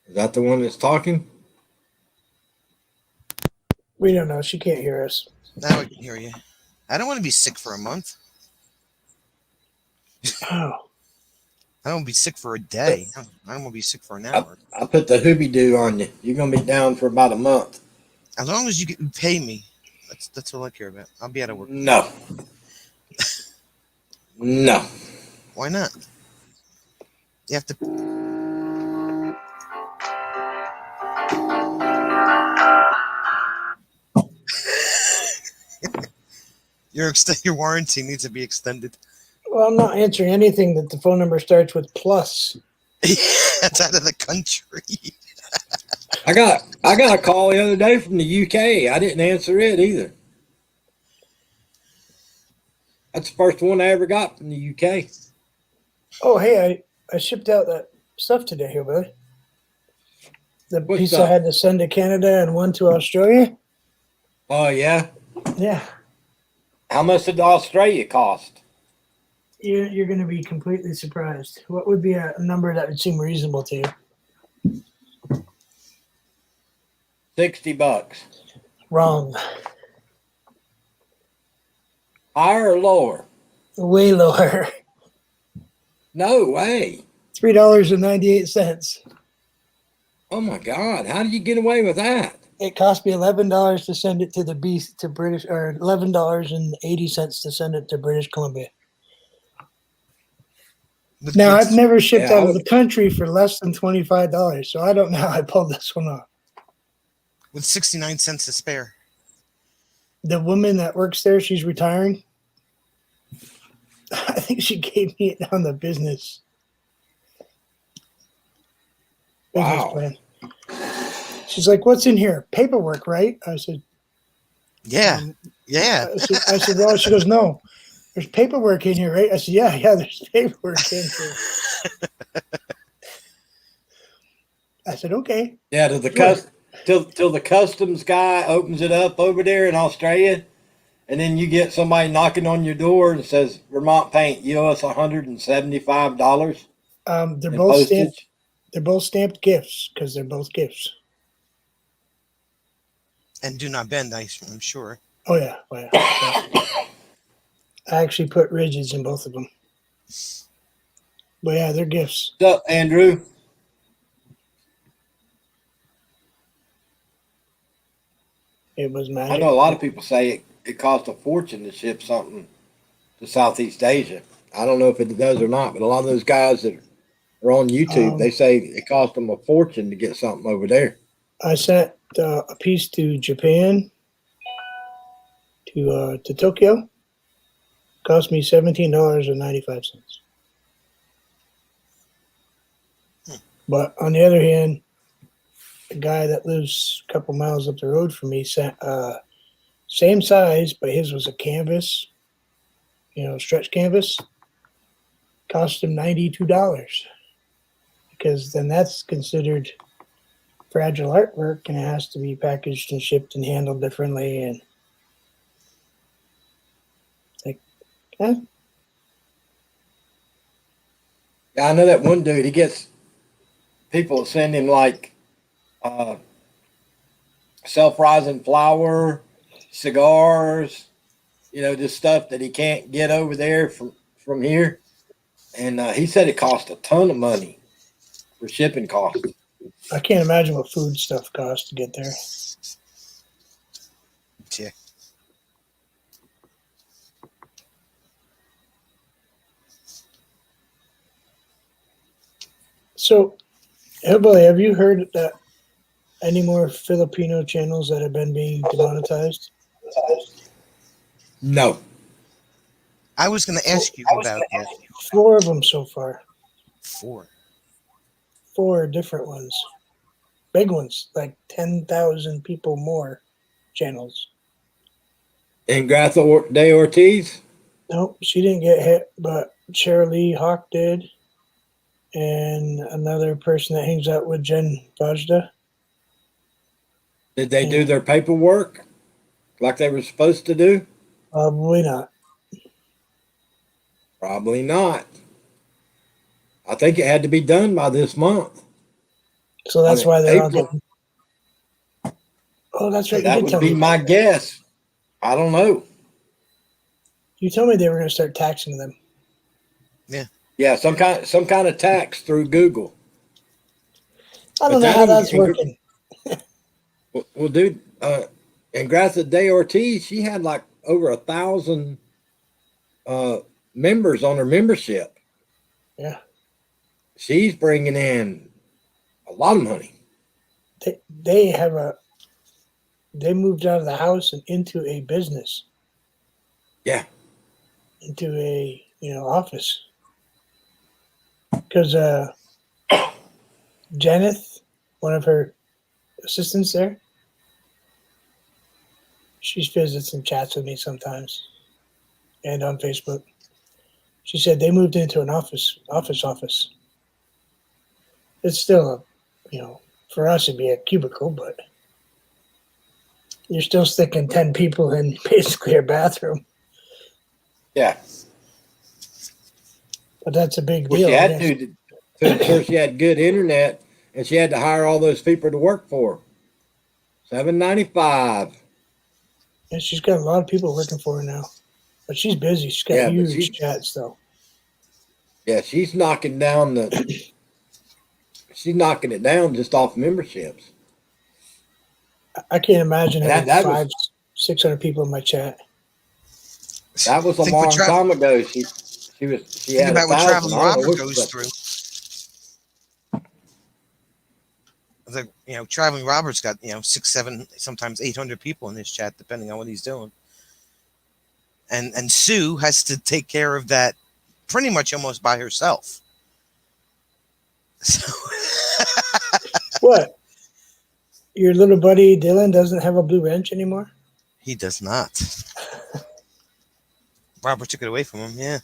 Is that the one that's talking? We don't know. She can't hear us. Now I can hear you. I don't want to be sick for a month. Oh, I don't want to be sick for a day. I don't want to be sick for an hour. I put the hoobie doo on you. You're gonna be down for about a month. As long as you pay me, that's all I care about. I'll be out of work. No. No. Why not? You have to. Your warranty needs to be extended. well, I'm not answering anything that the phone number starts with plus. That's out of the country. I got a call the other day from the UK. I didn't answer it either. That's the first one I ever got from the UK. Oh, hey, I shipped out that stuff today, here, buddy. The What piece stuff? I had to send to Canada and one to Australia. Oh yeah. Yeah, How much did Australia cost? you're going to be completely surprised. What would be a number that would seem reasonable to you? $60. Wrong. Higher or lower? Way lower. No way. $3.98. Oh my God. How did you get away with that? It cost me $11 to send it to the beast to British, or $11.80 to send it to British Columbia. With, Now with, I've never shipped Yeah, out of the country for less than $25, so I don't know how I pulled this one off. with 69 cents to spare. The woman that works there, she's retiring. I think she gave me it on the business Wow. plan. She's like, "What's in here? Paperwork, right?" I said, Yeah. Yeah. I said, well, she goes, "No, there's paperwork in here, right?" I said, yeah, there's paperwork in here. I said, okay. Yeah, till the customs guy opens it up over there in Australia, and then you get somebody knocking on your door and says, "Vermont Paint, you owe us $175 They're in both stamped. postage." They're both stamped gifts because they're both gifts. And do not bend, I'm sure. Oh yeah. I actually put rigids in both of them. But yeah, they're gifts. What's up, Andrew? It was I magic. know a lot of people say it costs a fortune to ship something to Southeast Asia. I don't know if it does or not, but a lot of those guys that are on YouTube, they say it cost them a fortune to get something over there. I sent a piece to Japan, to Tokyo. Cost me $17.95. But on the other hand, the guy that lives a couple miles up the road from me sent same size, but his was a canvas, stretch canvas. Cost him $92 because then that's considered fragile artwork and it has to be packaged and shipped and handled differently. And like, Yeah, I know that one dude. He gets people that send him like self-rising flour, cigars, just stuff that he can't get over there from here. And he said it cost a ton of money for shipping costs. I can't imagine what food stuff costs to get there. Yeah. So, Hillbilly, have you heard that any more Filipino channels that have been being demonetized? No. I was going to ask you about that. 4 of them so far. 4. 4 different ones. Big ones, like 10,000 people more channels. Ingratha de Ortiz? Nope, she didn't get hit, but Shirley Hawk did. And another person that hangs out with Jen Vajda. Did they do their paperwork like they were supposed to do? Probably not. Probably not. I think it had to be done by this month. So that's why they're all April. getting. Oh, that's right. That You did would tell be me. my guess. I don't know. You told me they were going to start taxing them. Yeah, some kind of tax through Google. I don't know how that's working. Well, dude, Ingratha de Ortiz, she had like over 1,000 members on her membership. Yeah. She's bringing in a lot of money. They moved out of the house and into a business. Yeah. Into a office. Because Janeth, one of her assistants there, she visits and chats with me sometimes, and on Facebook. She said they moved into an office. It's still for us it'd be a cubicle, but you're still sticking 10 people in basically a bathroom. Yeah. But that's a big Well, deal. she had to ensure she had good internet, and she had to hire all those people to work for her. $7.95. And she's got a lot of people working for her now. But she's busy. She's got huge chats, though. Yeah, she's knocking down she's knocking it down just off memberships. I can't imagine And having that was 600 people in my chat. that was a Think what long time ago. She think had about what 1,000. Traveling I don't know Robert what goes she's up through. to. It's like, Traveling Robert's got 6, 7, sometimes 800 people in his chat, depending on what he's doing. And Sue has to take care of that pretty much almost by herself. So What? Your little buddy Dylan doesn't have a blue wrench anymore? he does not. Robert took it away from him. Yeah.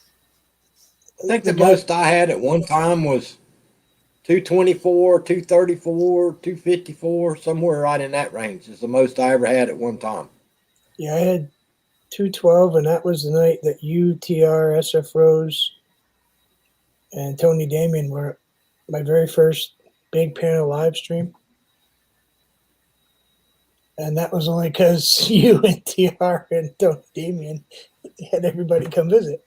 I think The the guy- most I had at one time was 224, 234, 254, somewhere right in that range is the most I ever had at one time. Yeah, I had 212, and that was the night that you, TR, SF Rose, and Tony Damien were my very first big panel live stream. And that was only because you and TR and Tony Damien had everybody come visit.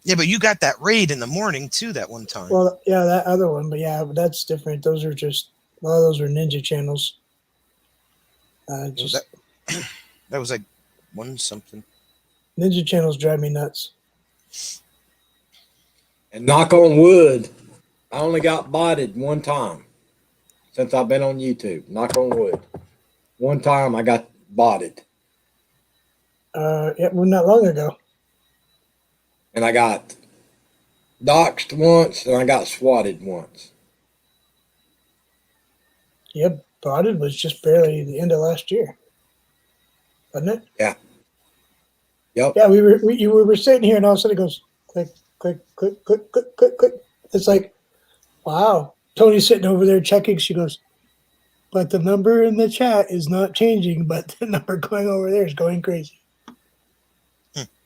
Yeah, but you got that raid in the morning too that one time. Well, yeah, that other one, but yeah, that's different. Those are just, a lot of those were ninja channels. Just That was like one something. ninja channels drive me nuts. And knock on wood, I only got botted one time since I've been on YouTube. Knock on wood. One time I got botted. Yeah, well, not long ago. And I got doxxed once and I got swatted once. Yep, botted was just barely the end of last year, wasn't it? Yeah. Yep. Yeah, we were sitting here, and all of a sudden it goes click, click, click, click, click, click, click. It's like, wow. Tony's sitting over there checking. She goes, but the number in the chat is not changing, but the number going over there is going crazy.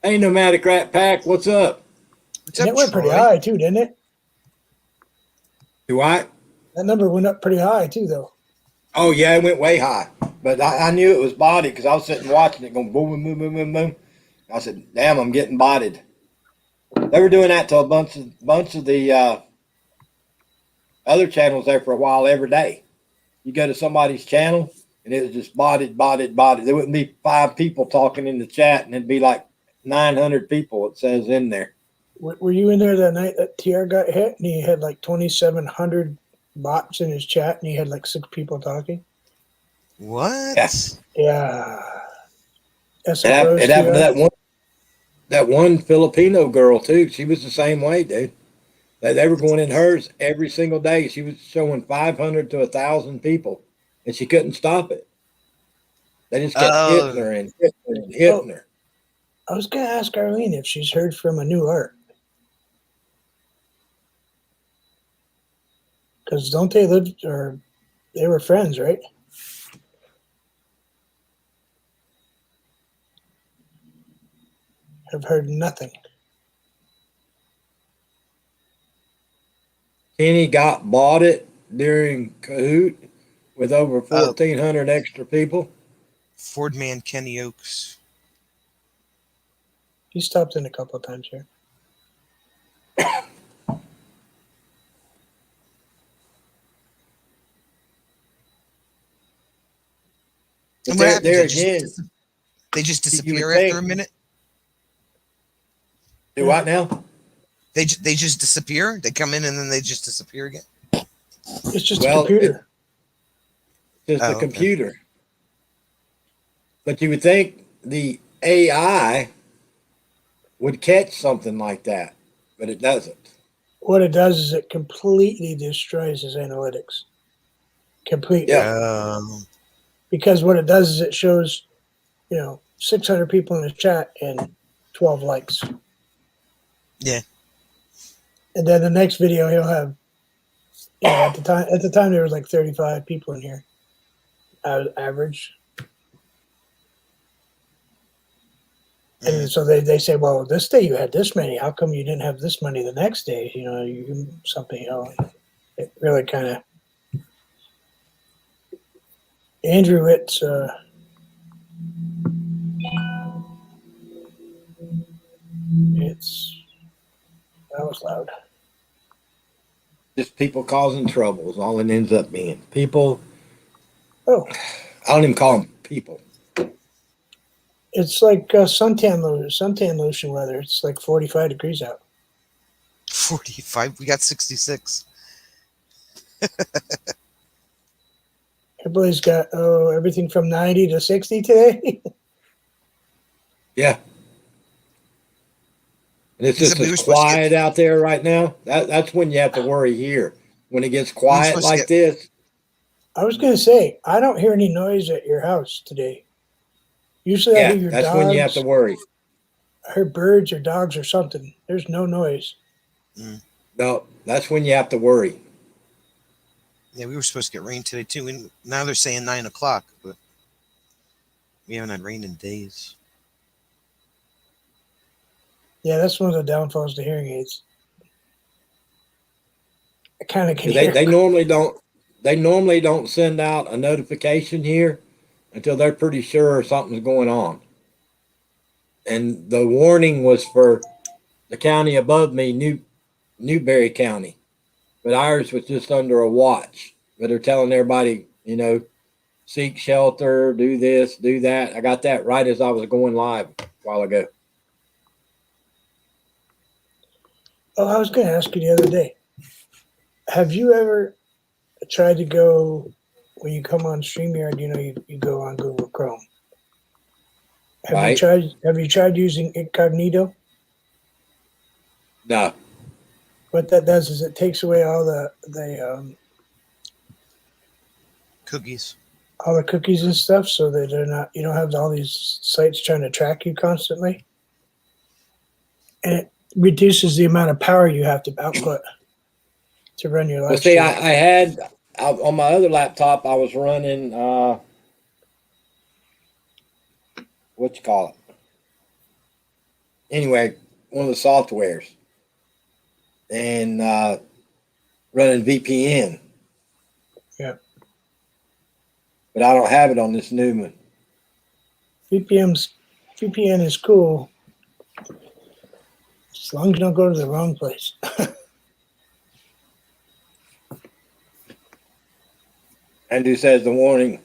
Hey, Nomadic Rat Pack, what's up? What's And up, it went pretty Troy? high too, didn't it? Do I? That number went up pretty high too, though. Oh, yeah, it went way high. But I knew it was botted because I was sitting watching it going boom, boom, boom, boom, boom. I said, damn, I'm getting botted. They were doing that to a bunch of the other channels there for a while every day. You go to somebody's channel and it was just botted. There wouldn't be 5 people talking in the chat and it'd be like 900 people, it says in there. Were you in there that night that TR got hit and he had like 2,700 bots in his chat and he had like 6 people talking? What? Yeah. Yeah. It happened to that one Filipino girl too. She was the same way, dude. They were going in hers every single day. She was showing 500 to 1,000 people, and she couldn't stop it. They just kept hitting her and hitting her and hitting her. I was going to ask Arlene if she's heard from a new art. Because don't they live, or they were friends, right? Have heard nothing. Kenny bought it during Kahoot with over 1,400 extra people. Ford Man Kenny Oaks. He stopped in a couple of times here. But And what happens? there again, They just You disappear would after a think- minute. do what now? They just disappear. They come in and then they just disappear again. It's just Well, a computer. Just Oh, a okay. computer. But you would think the AI would catch something like that, but it doesn't. What it does is it completely destroys his analytics. Completely. Yeah. Because what it does is it shows, 600 people in his chat and 12 likes. Yeah. And then the next video he'll have, at the time there was like 35 people in here, average. And so they say, well, this day you had this many. How come you didn't have this many the next day? It really kind of. Andrew, it's That was loud. Just people causing trouble is all it ends up being. People, Oh, I don't even call them people. it's like suntan lotion weather. It's like 45 degrees out. 45. We got 66. Everybody's got everything from 90 to 60 today. Yeah. And it's just Except we were as supposed to get- quiet out there right now. That's when you have to worry here. When it gets quiet supposed to like get- this, I was going to say, I don't hear any noise at your house today. Usually I yeah, hear your that's dogs. when you have to worry. I heard birds or dogs or something. There's no noise. No, that's when you have to worry. Yeah, we were supposed to get rain today too. And now they're saying 9 o'clock, but we haven't had rain in days. Yeah, that's one of the downfalls to hearing aids. I kind of can They, hear. they normally don't. They normally don't send out a notification here until they're pretty sure something's going on. And the warning was for the county above me, Newberry County, but ours was just under a watch. But they're telling everybody, seek shelter, do this, do that. I got that right as I was going live a while ago. Oh, I was going to ask you the other day. Have you ever tried to go when you come on StreamYard? You go on Google Chrome. Have Right. you tried using incognito? No, What that does is it takes away all the Cookies. all the cookies and stuff, so that you don't have all these sites trying to track you constantly, and it reduces the amount of power you have to output to run your live well, see, stream. I had on my other laptop, I was running what you call it? Anyway, one of the softwares, and running VPN. Yeah. But I don't have it on this new one. VPN is cool as long as you don't go to the wrong place. Andrew says the warning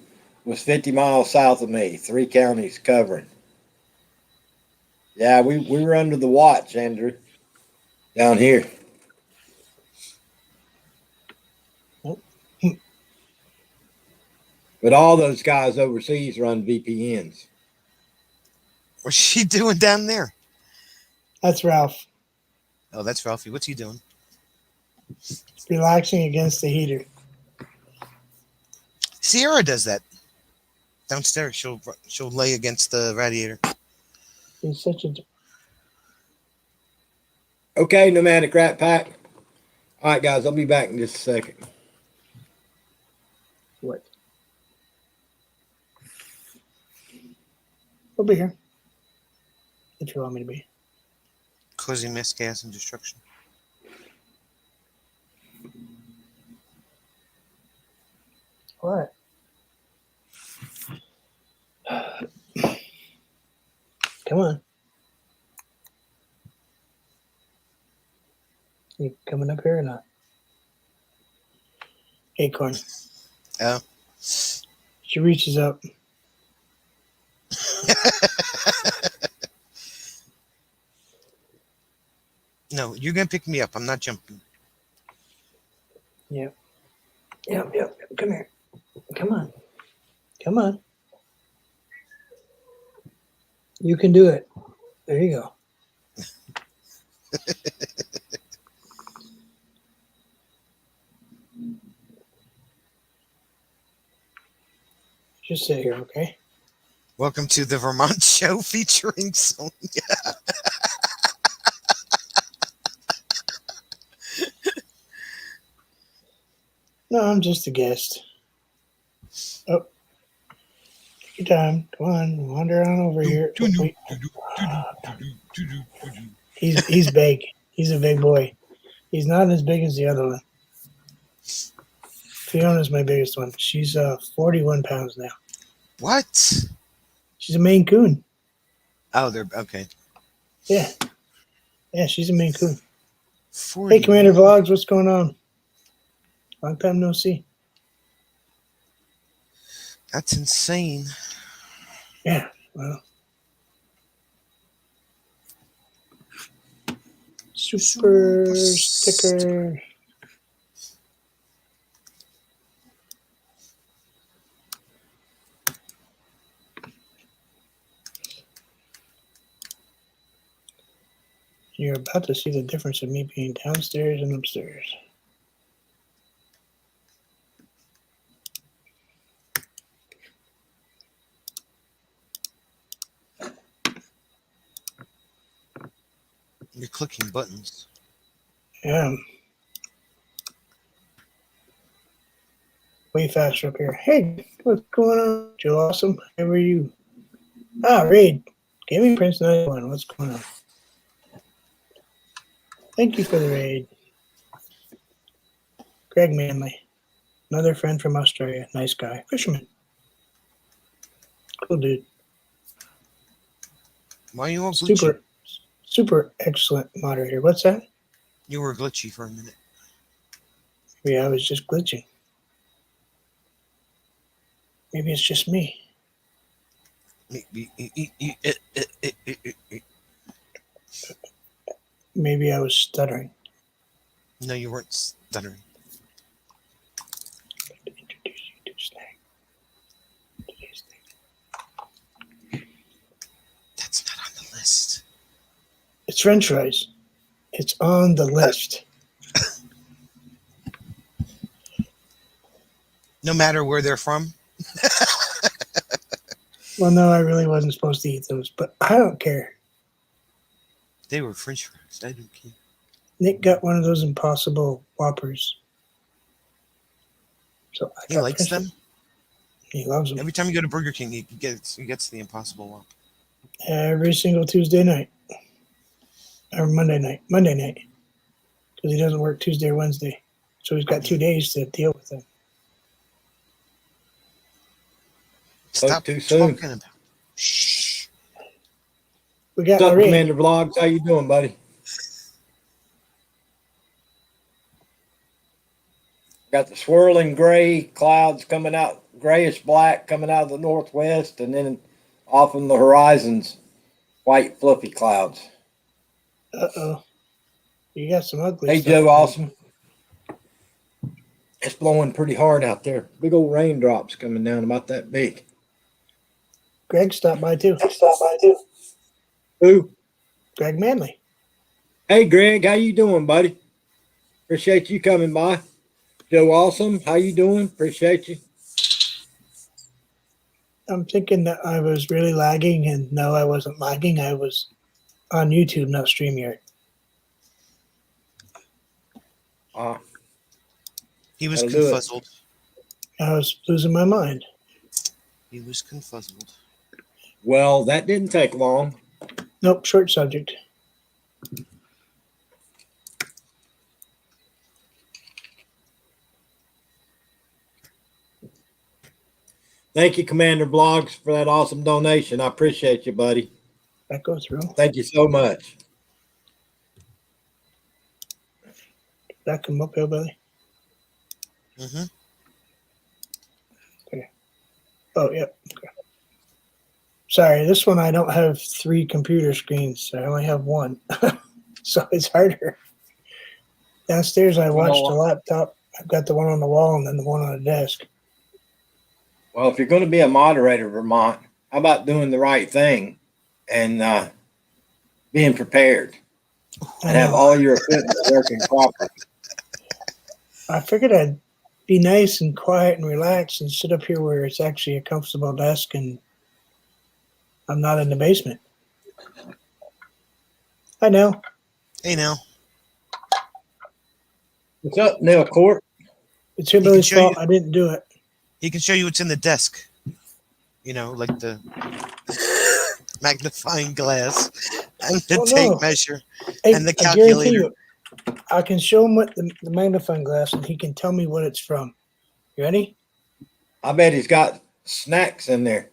was 50 miles south of me, 3 counties covering. Yeah, we were under the watch, Andrew, down here. But all those guys overseas run VPNs. What's she doing down there? That's Ralph Oh, that's Ralphie. What's he doing? relaxing against the heater. Sierra does that. Downstairs, she'll lay against the radiator. He's such a Okay, Nomadic Rat Pack. All right, guys, I'll be back in just a second. what? I'll be here if you want me to be. Causing mass gas and destruction. What? Come on. You coming up here or not? Acorn. Oh. She reaches up. No, you're gonna pick me up. I'm not jumping. Yep. Come here. Come on. Come on. You can do it. There you go. Just sit here, okay? Welcome to the Vermont show featuring Sonia. No, I'm just a guest. Oh. Take your time. Come on. Wander on over here. Wait. He's big. He's a big boy. He's not as big as the other one. Fiona's my biggest one. She's 41 pounds now. What? She's a Maine Coon. Oh, they're okay. Yeah. Yeah, she's a Maine Coon. Hey, Commander Vlogs, what's going on? Long time no see. That's insane. Yeah, well. Super sticker. You're about to see the difference of me being downstairs and upstairs. You're clicking buttons. Yeah. Way faster up here. Hey, what's going on? Joe Awesome, how are you? Ah, Raid. Gaming Prince 91, what's going on? Thank you for the raid. Greg Manley, another friend from Australia. Nice guy. Fisherman. Cool dude. Why are you all glitchy? Super excellent moderator. What's that? You were glitchy for a minute. Yeah, I was just glitching. Maybe it's just me. Maybe I was stuttering. No, you weren't stuttering. Introduce you to Snack. Today's thing. That's not on the list. It's French fries. It's on the list. No matter where they're from. Well, no, I really wasn't supposed to eat those, but I don't care. They were French fries. I don't care. Nick got one of those Impossible Whoppers. So I He got likes French them. He loves them. Every time you go to Burger King, he gets the Impossible Whopper. Every single Tuesday night. Or Monday night. Monday night. Because he doesn't work Tuesday or Wednesday. So he's got 2 days to deal with them. Stop too soon. talking about. Shh. We got What's up, Marie. Commander Vlogs? How you doing, buddy? Got the swirling gray clouds coming out, grayish black coming out of the northwest, and then off in the horizons, white fluffy clouds. Uh-oh. You got some ugly Hey, stuff. Joe Awesome. It's blowing pretty hard out there. Big old raindrops coming down about that big. Greg stopped by too. Who? Greg Manley. Hey, Greg, how you doing, buddy? Appreciate you coming by. Joe Awesome, how you doing? Appreciate you. I'm thinking that I was really lagging, and no, I wasn't lagging. I was on YouTube, not StreamYard. He was That'll do it. confuzzled. I was losing my mind. He was confuzzled. Well, that didn't take long. Nope, short subject. Thank you, Commander Blogs, for that awesome donation. I appreciate you, buddy. That go through. Thank you so much. That come up, Hillbilly. Mm-hmm. Okay. Oh, yep. Okay. Sorry, this one I don't have 3 computer screens. I only have one. So it's harder. Downstairs I watched a laptop. I've got the one on the wall and then the one on the desk. Well, if you're going to be a moderator, Vermont, how about doing the right thing and being prepared and have all your equipment working properly? I figured I'd be nice and quiet and relaxed and sit up here where it's actually a comfortable desk and I'm not in the basement. I know. Hey, now. What's up, Neil Court? It's Hillbilly's fault. I didn't do it. He can show you what's in the desk. You know, like the magnifying glass and the tape measure and the calculator. I can show him what the magnifying glass and he can tell me what it's from. You ready? I bet he's got snacks in there.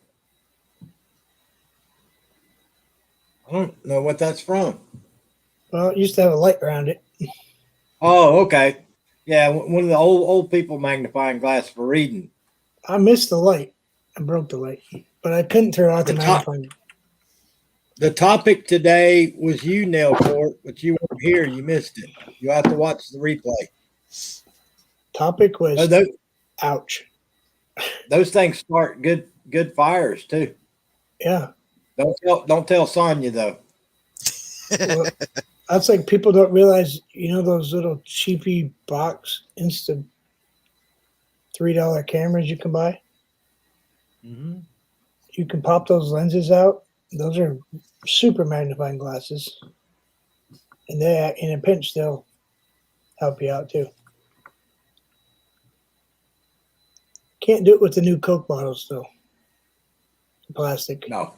I don't know what that's from. Well, it used to have a light around it. Oh, okay. Yeah, one of the old people magnifying glass for reading. I missed the light. I broke the light, but I couldn't turn out the The top- magnifying. The topic today was you, Nail Court, but you weren't here. You missed it. You have to watch the replay. Topic was Those, ouch. those things start good fires too. Yeah. Don't tell Sonya though. Well, that's like people don't realize, those little cheapy box Insta $3 cameras you can buy. Mm-hmm. You can pop those lenses out. Those are super magnifying glasses, and they, in a pinch, they'll help you out too. Can't do it with the new Coke bottles though. Plastic. No.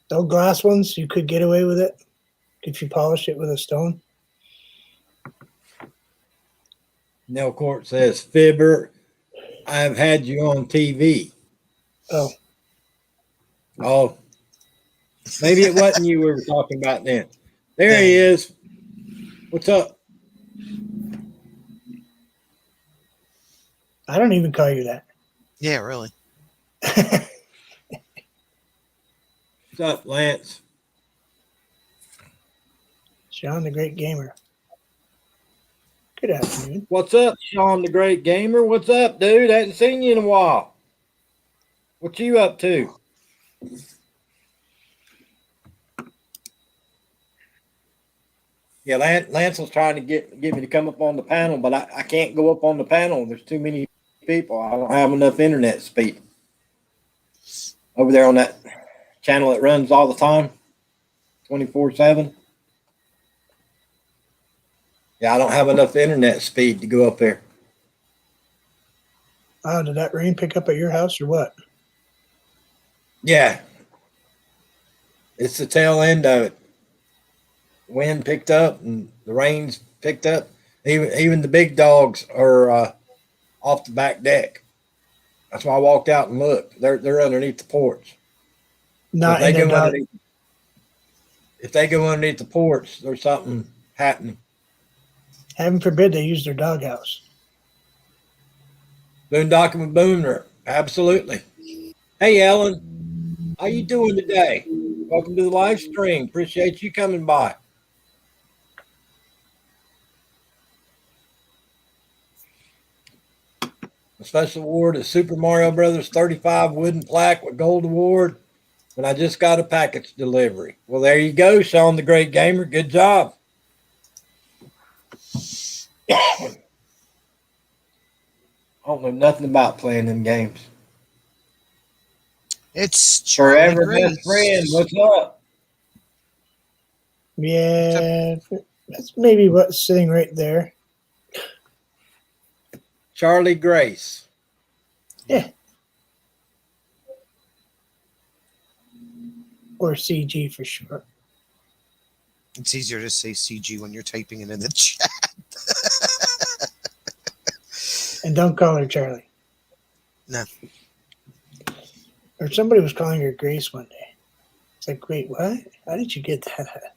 Those glass ones, you could get away with it if you polish it with a stone. Nail Court says, Fibber, I've had you on TV. Oh, Oh, maybe it wasn't you we were talking about then. There he is. What's up? I don't even call you that. Yeah, really. What's up, Lance? Sean the Great Gamer. Good afternoon. What's up, Sean the Great Gamer? What's up, dude? Hadn't seen you in a while. What you up to? Yeah, Lance was trying to get me to come up on the panel, but I can't go up on the panel. There's too many people. I don't have enough internet speed. Over there on that channel that runs all the time, 24/7. Yeah, I don't have enough internet speed to go up there. Oh, did that rain pick up at your house or what? Yeah. It's the tail end of it. Wind picked up and the rain's picked up. Even the big dogs are off the back deck. That's why I walked out and looked. They're underneath the porch. Not So in their dog. if they go underneath the porch, there's something happening. Heaven forbid they use their doghouse. Boondocking with Booner. Absolutely. Hey, Ellen. How you doing today? Welcome to the live stream. Appreciate you coming by. A special award is Super Mario Brothers 35 wooden plaque with gold award. And I just got a package delivery. Well, there you go, Sean the Great Gamer. Good job. I don't know nothing about playing them games. It's Charlie Forever Grace. best friend. What's up? Yeah, that's maybe what's sitting right there. Charlie Grace. Yeah. Or CG for short. It's easier to say CG when you're typing it in the chat. And don't call her Charlie. No. Or somebody was calling her Grace one day. It's like, wait, what? How did you get that?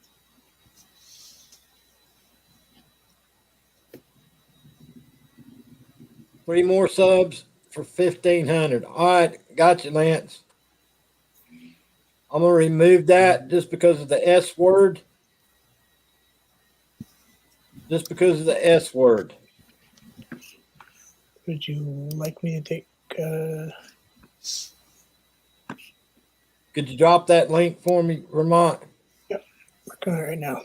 3 more subs for 1,500. All right, got you, Lance. I'm gonna remove that just because of the S word. Just because of the S word. Would you like me to take? Could you drop that link for me, Vermont? Working on it right now.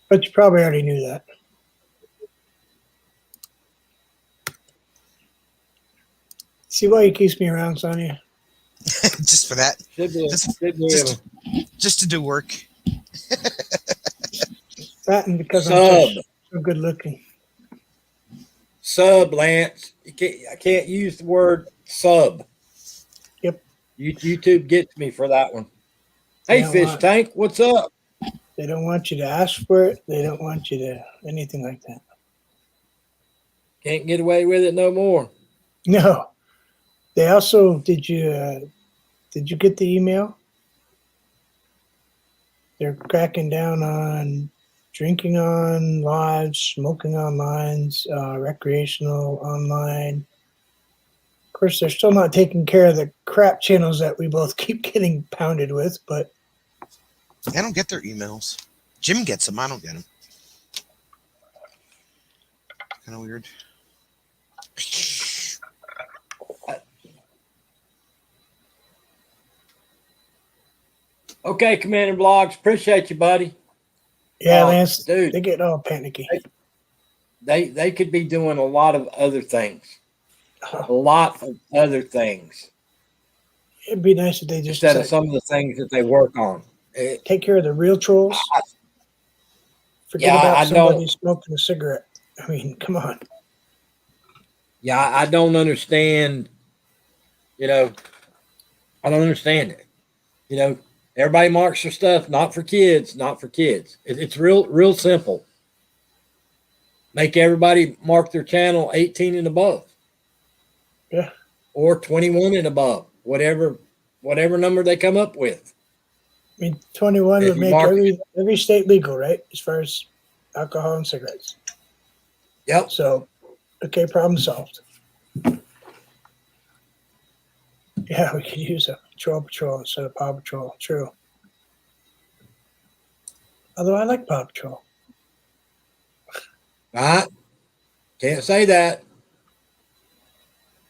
But you probably already knew that. See why he keeps me around, Sonia? Just for that. Should be, Just to do work. That and because Sub. I'm so good looking. Sub, Lance. I can't use the word sub. Yep. YouTube gets me for that one. Hey, Yeah, Fish why? Tank, what's up? They don't want you to ask for it. They don't want you to anything like that. Can't get away with it no more. No. They also did you get the email? they're cracking down on drinking on lives, smoking on lines, recreational online. Of course, they're still not taking care of the crap channels that we both keep getting pounded with, but I don't get their emails. Jim gets them. I don't get them. Kind of weird. Okay, Commander Blogs, appreciate you, buddy. yeah, Lance, dude, they get all panicky. they could be doing a lot of other things. A lot of other things It'd be nice if they just instead of some of the things that they work on. take care of the real trolls. Forget Yeah, about I somebody don't- smoking a cigarette. I mean, come on. Yeah, I don't understand. I don't understand it. Everybody marks their stuff not for kids, not for kids. It's real simple. Make everybody mark their channel 18 and above. Yeah. Or 21 and above, whatever number they come up with. I mean, 21 If would you make mark every state legal, right? As far as alcohol and cigarettes. Yep. So, okay, problem solved. Yeah, we could use a patrol instead of Paw Patrol. True. Although I like Paw Patrol. Right? Can't say that.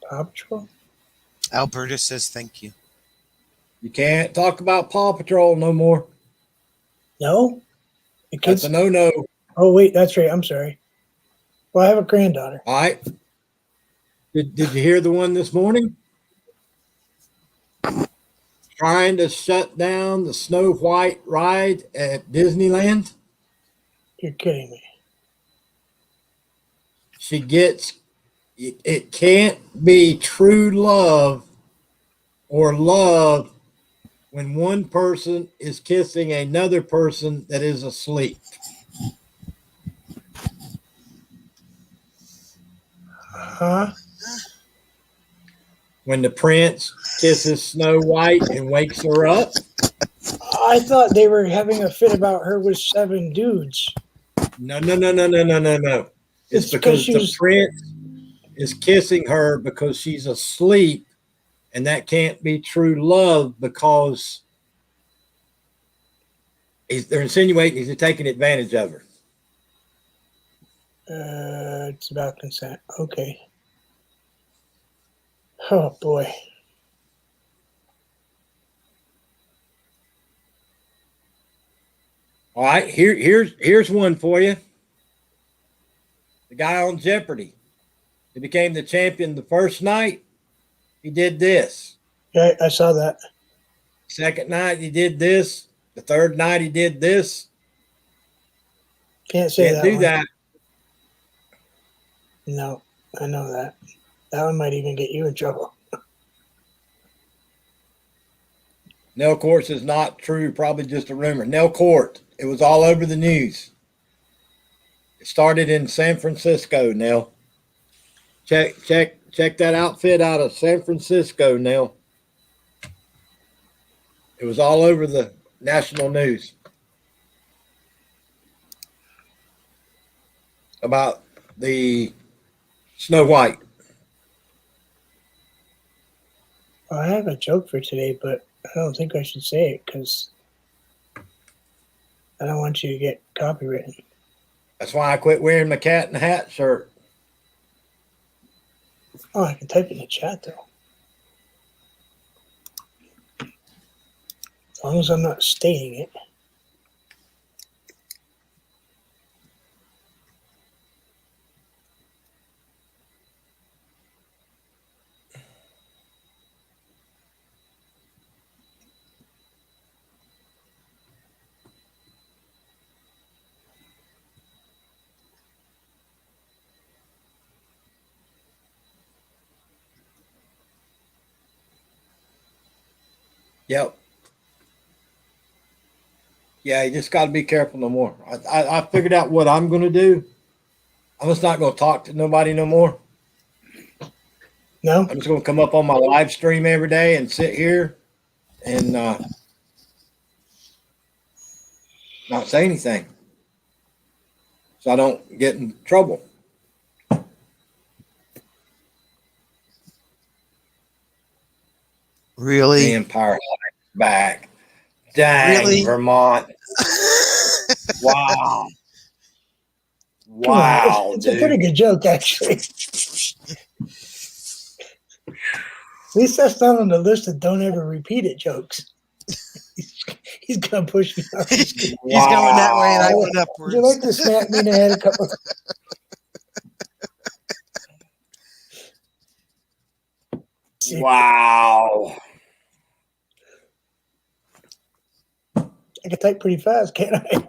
Paw Patrol? Alberta says thank you. You can't talk about Paw Patrol no more. No? The That's kids? a no-no. Oh, wait, that's right. I'm sorry. Well, I have a granddaughter. All right. Did you hear the one this morning? Trying to shut down the Snow White ride at Disneyland. You're kidding me. She gets it can't be true love or love when one person is kissing another person that is asleep. Huh? When the prince kisses Snow White and wakes her up. I thought they were having a fit about her with 7 dudes. No. It's It's because she the was- prince is kissing her because she's asleep, and that can't be true love because they're insinuating he's taking advantage of her. It's about consent. Okay. Oh, boy. All right, here's one for you. The guy on Jeopardy. He became the champion the first night. He did this. Yeah, I saw that. Second night he did this. The third night he did this. Can't say Can't that do one. that. No, I know that. That one might even get you in trouble. Nell Court is not true, probably just a rumor. Nell Court, it was all over the news. It started in San Francisco, Nell. Check that outfit out of San Francisco, Nell. It was all over the national news about the Snow White. Well, I have a joke for today, but I don't think I should say it because I don't want you to get copywritten. That's why I quit wearing my cat in the hat shirt. Oh, I can type it in the chat, though. As long as I'm not stating it. Yep. Yeah, you just got to be careful no more. I figured out what I'm going to do. I'm just not going to talk to nobody no more. No? I'm just going to come up on my live stream every day and sit here and not say anything, so I don't get in trouble. The Really? Empire Strikes Back. Dang, Really? Vermont. Wow. Come on, Wow, it's a pretty dude. good joke, actually. At least that's not on the list of don't ever repeat it jokes. He's gonna push me off. He's going that way and I went Would upwards. you like to smack me in the head a couple? Wow. I can type pretty fast, can't I?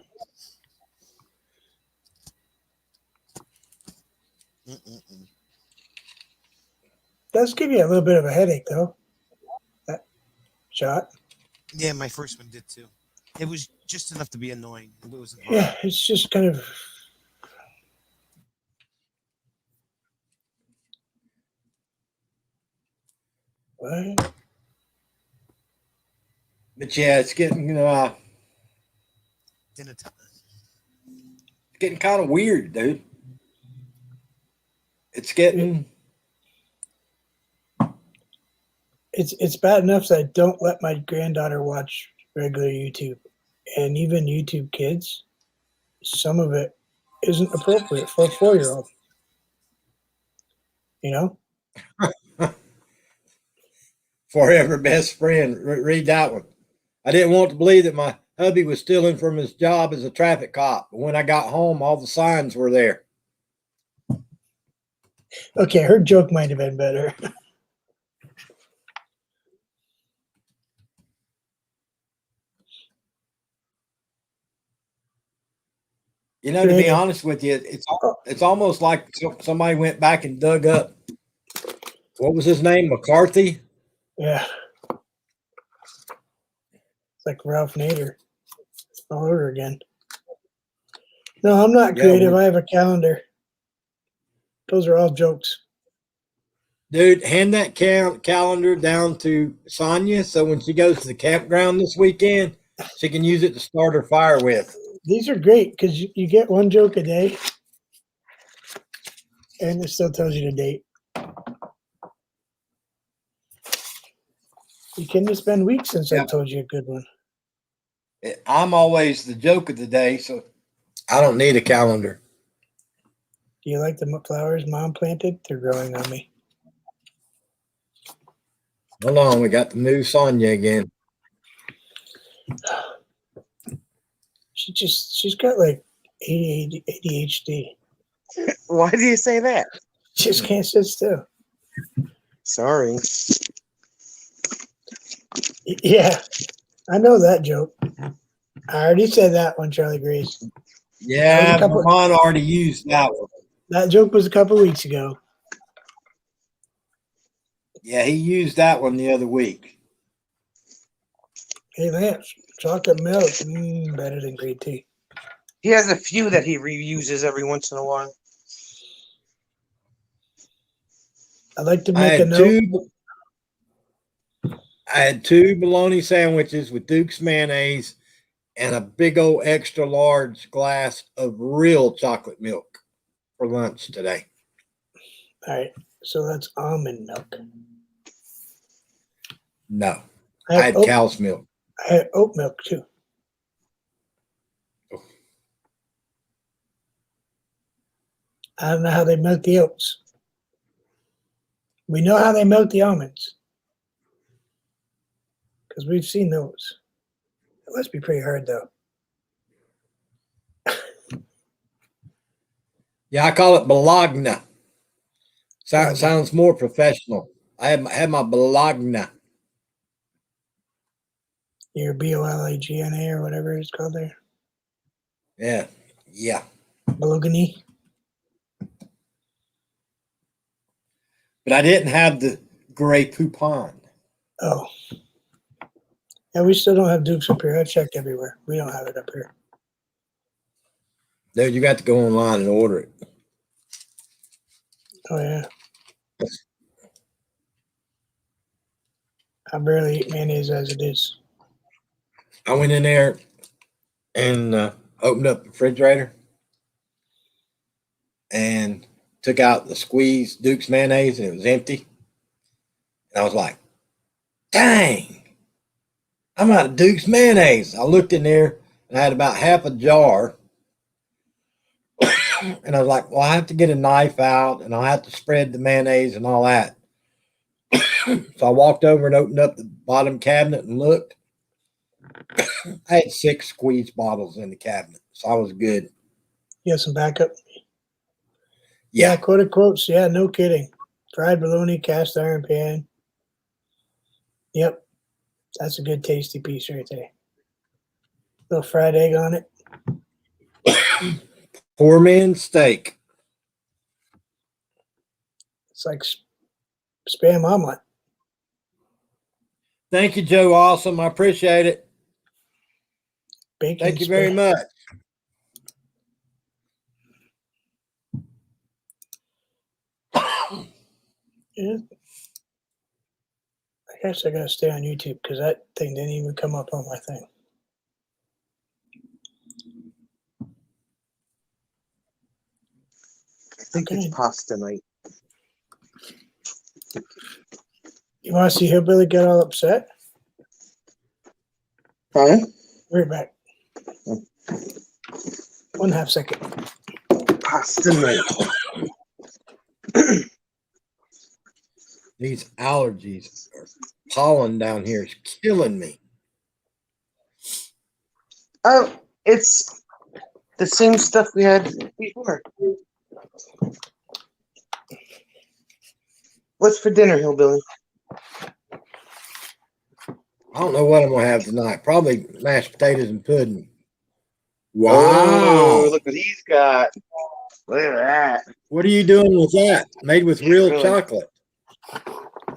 Mm-mm-mm. Does give you a little bit of a headache, though. That shot. Yeah, my first one did too. It was just enough to be annoying. It wasn't hard. Yeah, it's just kind of. What? But yeah, it's getting Dinner time. getting kind of weird, dude. It's getting It's bad enough that I don't let my granddaughter watch regular YouTube, and even YouTube Kids. Some of it isn't appropriate for a 4-year-old. You know. Forever Best Friend. Read that one. I didn't want to believe that my hubby was stealing from his job as a traffic cop. But when I got home, all the signs were there. Okay, her joke might have been better. You know, to be Creative. honest with you, it's almost like somebody went back and dug up. What was his name? McCarthy? Yeah. It's like Ralph Nader all over again. No, I'm not Yeah, creative. I have a calendar. Those are all jokes. Dude, hand that calendar down to Sonia so when she goes to the campground this weekend, she can use it to start her fire with. These are great because you get one joke a day and it still tells you the date. You can just spend weeks since Yeah. I told you a good one. I'm always the joke of the day, so I don't need a calendar. Do you like the flowers Mom planted? They're growing on me. Hold on, we got the new Sonia again. She's got like ADHD. Why do you say that? She just can't sit still. Sorry. Yeah, I know that joke. I already said that one, Charlie Grace. Yeah, couple- Vermont already used that one. That joke was a couple weeks ago. Yeah, he used that one the other week. Hey, Lance, chocolate milk, better than green tea. He has a few that he reuses every once in a while. I'd like to I make a had note. I had two bologna sandwiches with Duke's mayonnaise and a big old extra large glass of real chocolate milk for lunch today. All right, so that's almond milk. No, I I had, had cow's milk. I had oat milk too. I don't know how they milk the oats. We know how they milk the almonds because we've seen those. It must be pretty hard though. Yeah, I call it Bologna. Bologna. Sounds more professional. I had my Bologna. Your BOLAGNA or whatever it's called there. Yeah. Bologna. But I didn't have the Grey Poupon. Oh. Yeah, we still don't have Dukes up here. I checked everywhere. We don't have it up here. Dude, you got to go online and order it. Oh, yeah. I barely eat mayonnaise as it is. I went in there and opened up the refrigerator and took out the squeezed Duke's mayonnaise, and it was empty. And I was like, dang, I'm out of Duke's mayonnaise. I looked in there and I had about half a jar. And I was like, well, I have to get a knife out and I'll have to spread the mayonnaise and all that. So I walked over and opened up the bottom cabinet and looked. I had 6 squeeze bottles in the cabinet, so I was good. You have some backup? Yeah, Quoted quotes. Yeah, no kidding. Fried bologna, cast iron pan. Yep. That's a good tasty piece right there. Little fried egg on it. poor man's steak. It's like spam omelet. Thank you, Joe. Awesome. I appreciate it. Bacon. Thank you very much. Yeah. I guess I gotta stay on YouTube because that thing didn't even come up on my thing. I think Okay. it's pasta night. You want to see Hillbilly get all upset? Huh? Right back. 1/2 second. Pasta night. These allergies, pollen down here is killing me. Oh, it's the same stuff we had before. What's for dinner, Hillbilly? I don't know what I'm going to have tonight. Probably mashed potatoes and pudding. Wow. Oh, look what he's got. Look at that. What are you doing with that? Made with real Really? chocolate.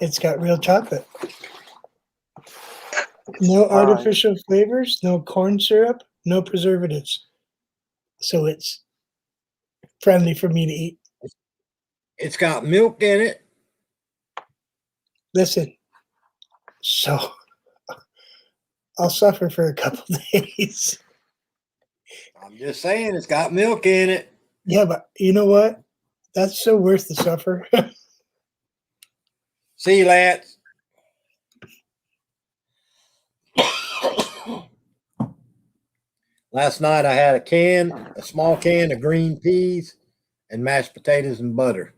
It's got real chocolate. No Fine. artificial flavors, no corn syrup, no preservatives. So it's friendly for me to eat. It's got milk in it. Listen, so I'll suffer for a couple days. I'm just saying it's got milk in it. Yeah, but you know what? That's so worth the suffer. See you, Lance. Last night I had a small can of green peas and mashed potatoes and butter.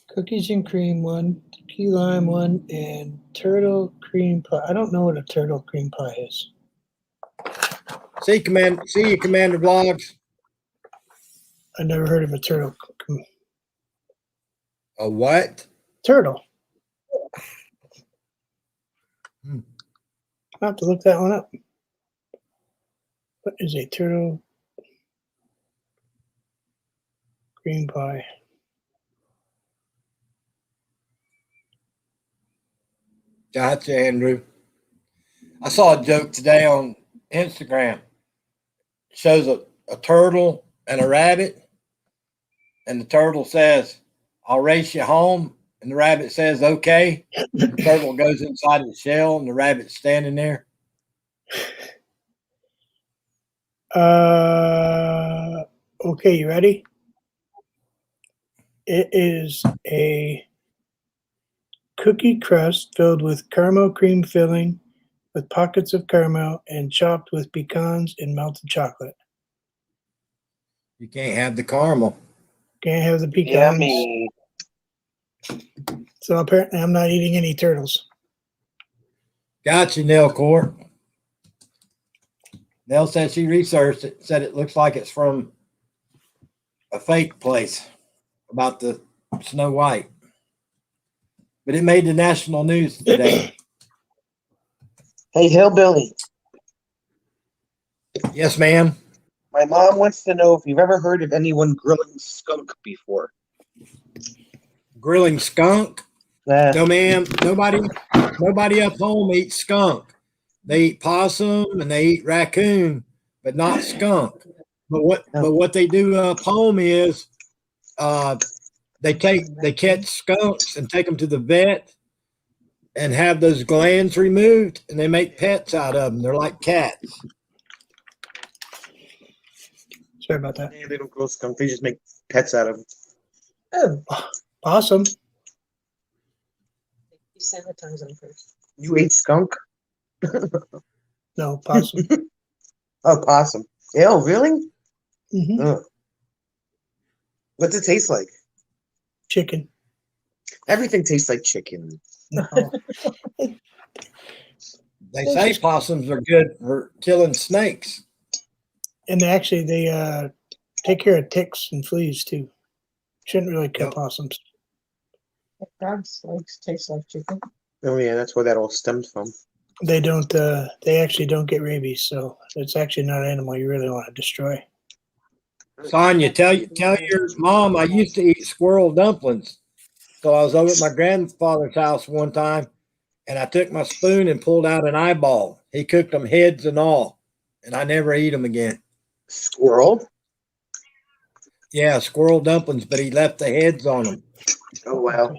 Cookies and cream one, key lime one, and turtle cream pie. I don't know what a turtle cream pie is. See you, Commander Vlogs. I never heard of a turtle. A what? Turtle. Hmm. I'll have to look that one up. What is a turtle cream pie? Gotcha, Andrew. I saw a joke today on Instagram. It shows a turtle and a rabbit, and the turtle says, "I'll race you home," and the rabbit says, "Okay." The turtle goes inside the shell, and the rabbit's standing there. Okay, you ready? It is a cookie crust filled with caramel cream filling with pockets of caramel and chopped with pecans and melted chocolate. You can't have the caramel. Can't have the pecans. Yummy. So apparently I'm not eating any turtles. Gotcha, Nell Court. Nell said she researched it, said it looks like it's from a fake place about the Snow White. But it made the national news today. Hey, Hillbilly. Yes, ma'am. My mom wants to know if you've ever heard of anyone grilling skunk before. Grilling skunk? No, ma'am. Nobody up home eats skunk. They eat possum and they eat raccoon, but not skunk. But what they do up home is they catch skunks and take them to the vet, and have those glands removed, and they make pets out of them. They're like cats. Sorry about that. Yeah, they don't grow skunk. They just make pets out of them. Oh, Awesome. you sanitize them first. You ate skunk? No, possum. Oh, possum. Ew, really? hmm Ugh. What's it taste like? Chicken. Everything tastes like chicken. No. They say possums are good for killing snakes. And they take care of ticks and fleas too. Shouldn't really kill Yep. possums. Dogs legs taste like chicken. Oh, yeah, that's where that all stemmed from. They don't. They actually don't get rabies, so it's actually not an animal you really want to destroy. Sonya, tell your mom I used to eat squirrel dumplings. So I was over at my grandfather's house one time, and I took my spoon and pulled out an eyeball. He cooked them heads and all, and I never eat them again. Squirrel? Yeah, squirrel dumplings, but he left the heads on them. Oh, wow.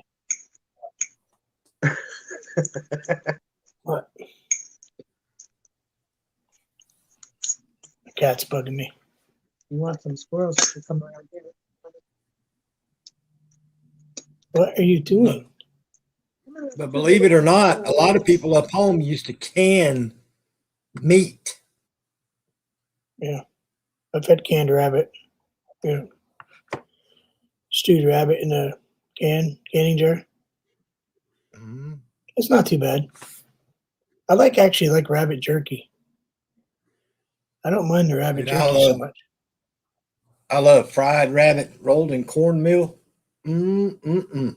What? The cat's bugging me. You want some squirrels to come around here? What are you doing? But believe it or not, a lot of people up home used to can meat. Yeah, I've had canned rabbit. Yeah, stewed rabbit in a canning jar. Mm. It's not too bad. I actually like rabbit jerky. I don't mind the rabbit Dude, jerky so much. I love fried rabbit rolled in cornmeal. Mm-mm-mm.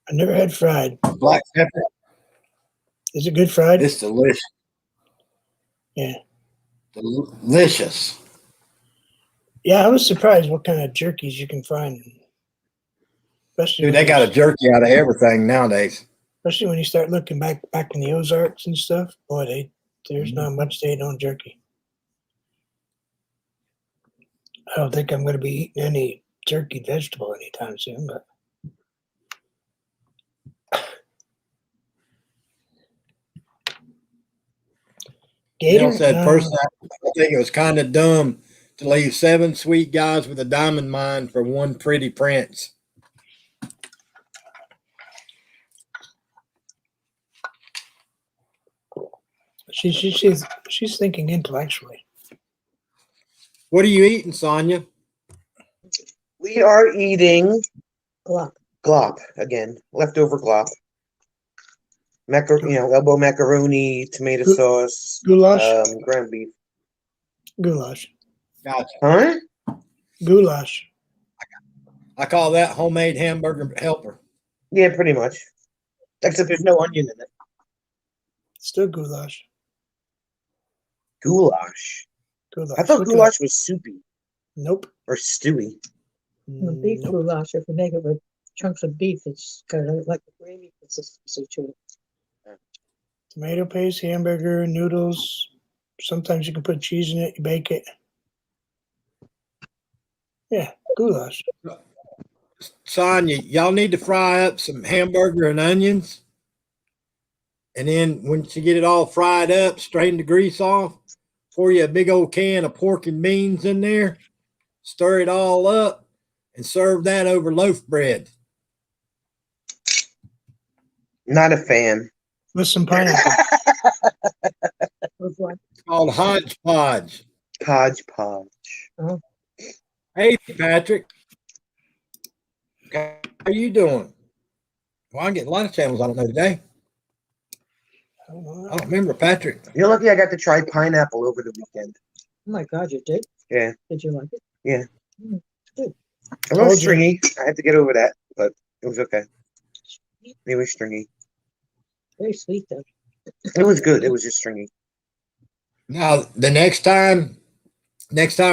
I never had fried. Black pepper. Is it good fried? It's delicious. Yeah. Delicious. Yeah, I was surprised what kind of jerkies you can find. Especially Dude, when they got a you- jerky out of everything nowadays. Especially when you start looking back in the Ozarks and stuff. Boy, there's not much they don't jerky. I don't think I'm going to be eating any jerky vegetable anytime soon, but Gator Gator said no. first I think it was kind of dumb to leave 7 sweet guys with a diamond mine for one pretty prince. She's thinking intellectually. What are you eating, Sonya? We are eating Glop. glop again. Leftover glop. Elbow macaroni, tomato sauce, Goulash. ground beef. Goulash. Gotcha. Huh? Goulash. I call that homemade hamburger helper. Yeah, pretty much. Except there's no onion in it. Still goulash. Goulash. Goulash. I thought Look it goulash up. was soupy Nope. or stewy. Beef Nope. goulash, if you make it with chunks of beef, it's got like a gravy consistency to it. Tomato paste, hamburger, noodles. Sometimes you can put cheese in it. You bake it. Yeah, goulash. Sonya, y'all need to fry up some hamburger and onions. And then once you get it all fried up, strain the grease off, pour you a big old can of pork and beans in there, stir it all up, and serve that over loaf bread. Not a fan. With some pineapple. With what? It's called hodgepodge. Hodgepodge. Hey, Patrick. How are you doing? Well, I'm getting a lot of channels I don't know today. I don't remember Patrick. You're lucky I got to try pineapple over the weekend. Oh my God, you did? Yeah. Did you like it? Yeah. It's good. A little Told you. stringy. I had to get over that, but it was okay. It was stringy. Very sweet though. It was good. It was just stringy. Now, the next time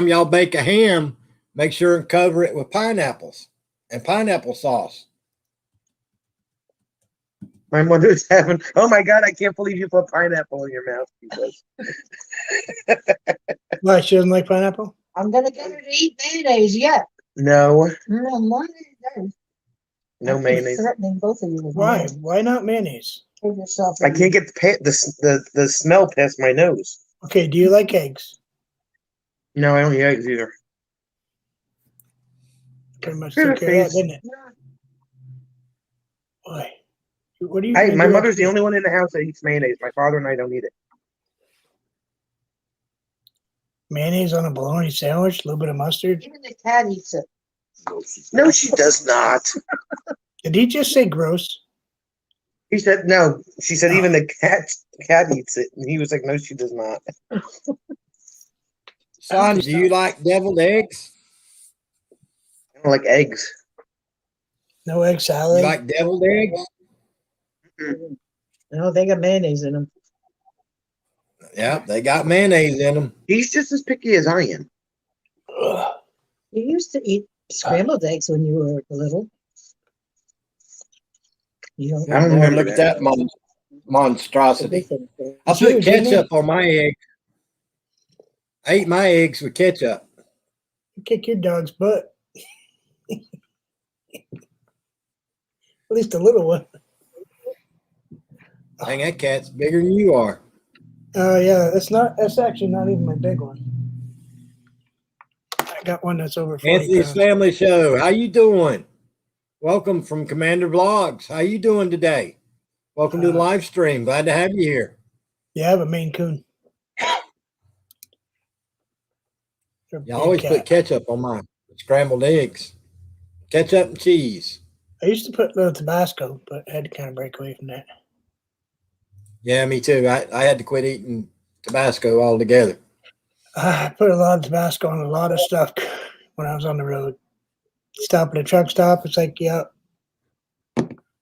y'all bake a ham, make sure and cover it with pineapples and pineapple sauce. My mother's having, oh my God, I can't believe you put pineapple in your mouth. Because Why, she doesn't like pineapple? I'm gonna get her to eat mayonnaise yet. no, No, one of these days. no I keep mayonnaise. threatening both of you with Why? mayonnaise. Why not mayonnaise? Give yourself I can't get the smell past my nose. Okay, do you like eggs? No, I don't eat eggs either. Pretty much Look at took her care of that, face. didn't it? Boy, what are you Hey, gonna my do mother's after the only one in the house that eats mayonnaise. My father and I don't eat it. mayonnaise on a bologna sandwich, a little bit of mustard? Even the cat eats it. No, she does not. Did he just say gross? He said no. She said even the cat eats it, and he was like, no, she does not. Son, do you like deviled eggs? I don't like eggs. No egg You salad? like deviled eggs? No, they got mayonnaise in them. Yeah, they got mayonnaise in them. He's just as picky as I am. Ugh. You used to eat scrambled eggs when you were little. You don't I don't Boy, remember look at that. that monstrosity. everything. I It's you, put didn't ketchup on my egg. I ate my eggs with ketchup. Kick your dog's butt. At least a little one. Dang, that cat's bigger than you are. Oh yeah, that's actually not even my big one. I got one that's over 40 Anthony's pounds. Family Show. How you doing? Welcome from Commander Vlogs. How you doing today? Welcome to the live stream. Glad to have you here. Yeah, I have a Maine Coon. They're a You big always cat. put ketchup on my scrambled eggs. Ketchup and cheese. I used to put a little Tabasco, but I had to kind of break away from that. Yeah, me too. I had to quit eating Tabasco altogether. I put a lot of Tabasco on a lot of stuff when I was on the road. Stop at a truck stop. It's like, yep.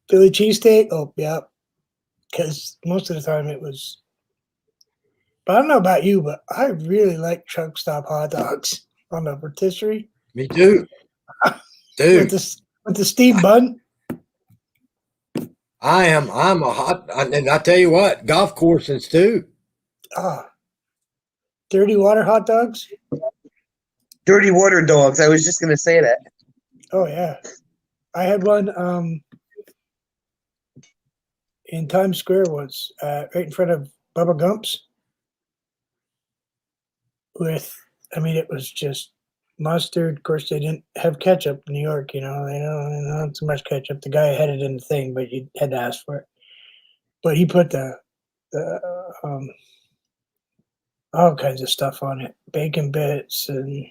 Philly cheesesteak? Oh, yep. Because most of the time it was. But I don't know about you, but I really like truck stop hot dogs on the rotisserie Me too. with Dude, the steamed bun. I'm a hot, and I tell you what, golf courses too. Ah, dirty water hot dogs. Dirty water dogs. I was just gonna say that. Oh yeah, I had one in Times Square once, right in front of Bubba Gump's. With, I mean, it was just mustard. Of course, they didn't have ketchup in New York. You know, they don't not so much ketchup. The guy had it in the thing, but you had to ask for it. But he put the all kinds of stuff on it, bacon bits, and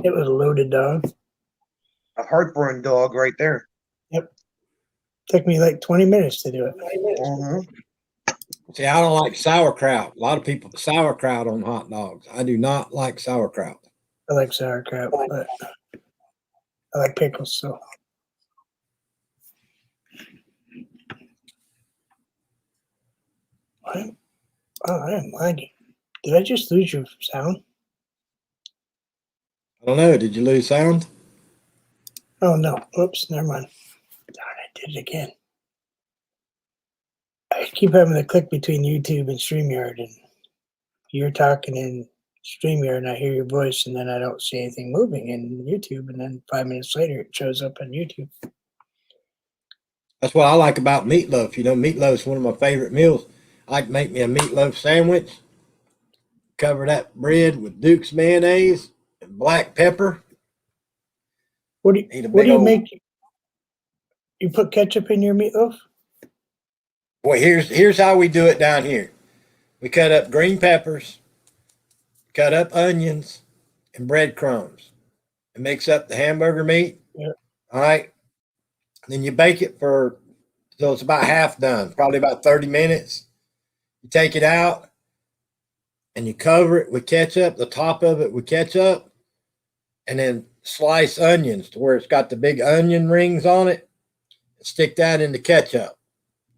it was a loaded dog. A heartburn dog right there. Yep. Took me like 20 minutes to do it. See, I don't like sauerkraut. A lot of people put sauerkraut on hot dogs. I do not like sauerkraut. I like sauerkraut, but I like pickles, so. I am lagging. Did I just lose your sound? I don't know. Did you lose sound? Oh no. Oops, never mind. Darn, I did it again. I keep having to click between YouTube and StreamYard, and you're talking in StreamYard and I hear your voice, and then I don't see anything moving in YouTube, and then 5 minutes later it shows up on YouTube. That's what I like about meatloaf. You know, meatloaf's one of my favorite meals. I like to make me a meatloaf sandwich, cover that bread with Duke's mayonnaise and black pepper. What do Eat a you, what big do you old- make? You put ketchup in your meatloaf? Well, here's how we do it down here. We cut up green peppers, cut up onions, and breadcrumbs, and mix up the hamburger meat. Yeah. All right. Then you bake it so it's about half done, probably about 30 minutes. You take it out and you cover it with ketchup, the top of it with ketchup, and then slice onions to where it's got the big onion rings on it. Stick that in the ketchup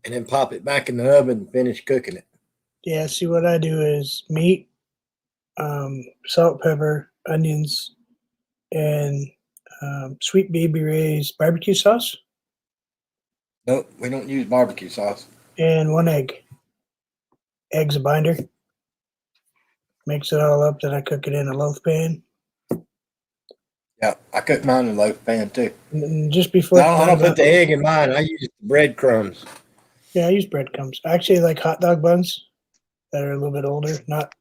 and then pop it back in the oven and finish cooking it. Yeah, see what I do is meat, salt, pepper, onions, and sweet baby Ray's barbecue sauce, Nope, we don't use barbecue sauce. and 1 egg. Egg's a binder. Mix it all up, then I cook it in a loaf pan. Yeah, I cook mine in a loaf pan too. And just before I don't put the egg in mine. I use breadcrumbs. Yeah, I use breadcrumbs. I actually like hot dog buns that are a little bit older, not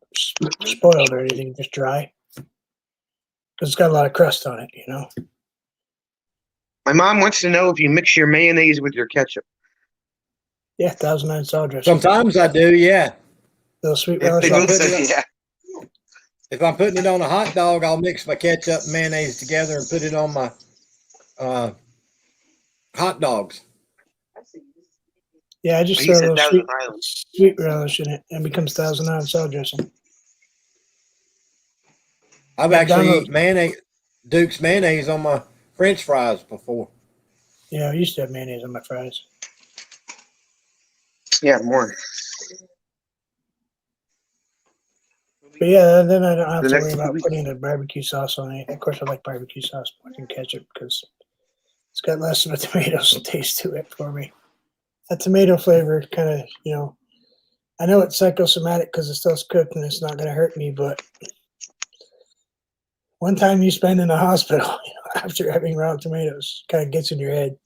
spoiled or anything, just dry. Because it's got a lot of crust on it, you know. My mom wants to know if you mix your mayonnaise with your ketchup. Yeah, 1009 salad dressing. Sometimes I do, yeah. Little sweet If relish. they If I'm both putting say it, yeah. if I'm putting it on a hot dog, I'll mix my ketchup and mayonnaise together and put it on my hot dogs. Yeah, I just He throw a said little Thousand Island. sweet relish in it and it becomes 1009 salad dressing. I've actually McDonald's. eaten mayonnaise, Duke's mayonnaise on my French fries before. Yeah, I used to have mayonnaise on my fries. Yeah, more. But yeah, then I don't have The to next worry 2 about weeks. putting the barbecue sauce on it. Of course, I like barbecue sauce more than ketchup because it's got less of a tomatoes taste to it for me. That tomato flavor kind of, you know, I know it's psychosomatic because it's still cooked and it's not going to hurt me, but one time you spend in a hospital you know, after having raw tomatoes kind of gets in your head.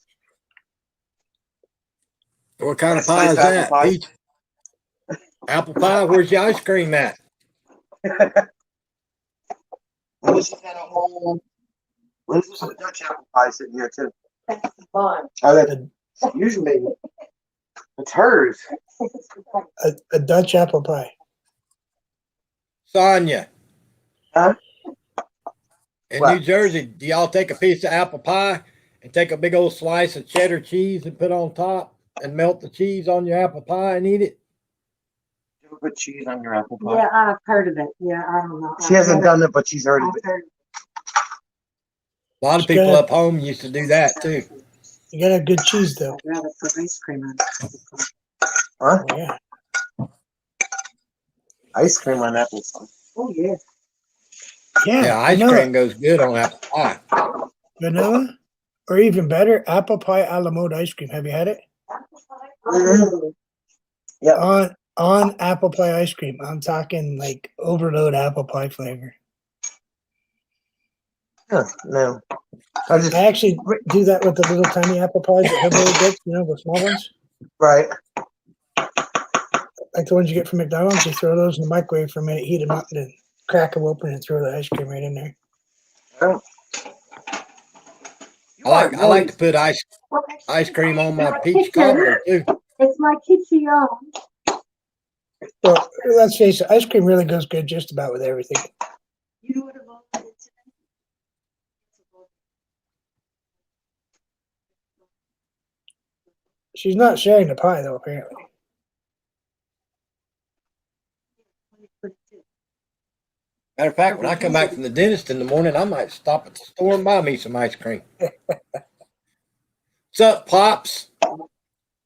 What kind of That's pie nice is apple that? pie. Peach apple pie? Where's the ice cream at? Melissa's got a whole. Melissa's got a Dutch apple pie sitting here too. That's fun. Oh, that's usually it's hers. A Dutch apple pie. Sonia, Huh? in What? New Jersey, do y'all take a piece of apple pie and take a big old slice of cheddar cheese and put on top and melt the cheese on your apple pie and eat it? You ever put cheese on your apple pie? Yeah, I've heard of it. Yeah, I don't know. She hasn't done it, but she's heard of I've it. heard A lot of It's people good. up home used to do that too. You gotta have good cheese though. I'd rather put ice cream on it. Huh? Oh, yeah. Ice cream on apple pie. Oh, yeah. Yeah, Yeah, ice vanilla. cream goes good on apple pie. Vanilla? Or even better, apple pie a la mode ice cream. Have you had it? Mhm. Yeah. On apple pie ice cream. I'm talking like overload apple pie flavor. Huh, no. I just I actually do that with the little tiny apple pies that Hillbilly gets, you know, the small ones. right. Like the ones you get from McDonald's. You throw those in the microwave for a minute, heat them up, and then crack them open and throw the ice cream right in there. Oh. I like to put ice cream on my peach cobbler too. It's my kitchen own. Well, let's face it, ice cream really goes good just about with everything. You would have voted it today? She's not sharing the pie though, apparently. Matter of fact, when I come back from the dentist in the morning, I might stop at the store and buy me some ice cream. What's up, Pops?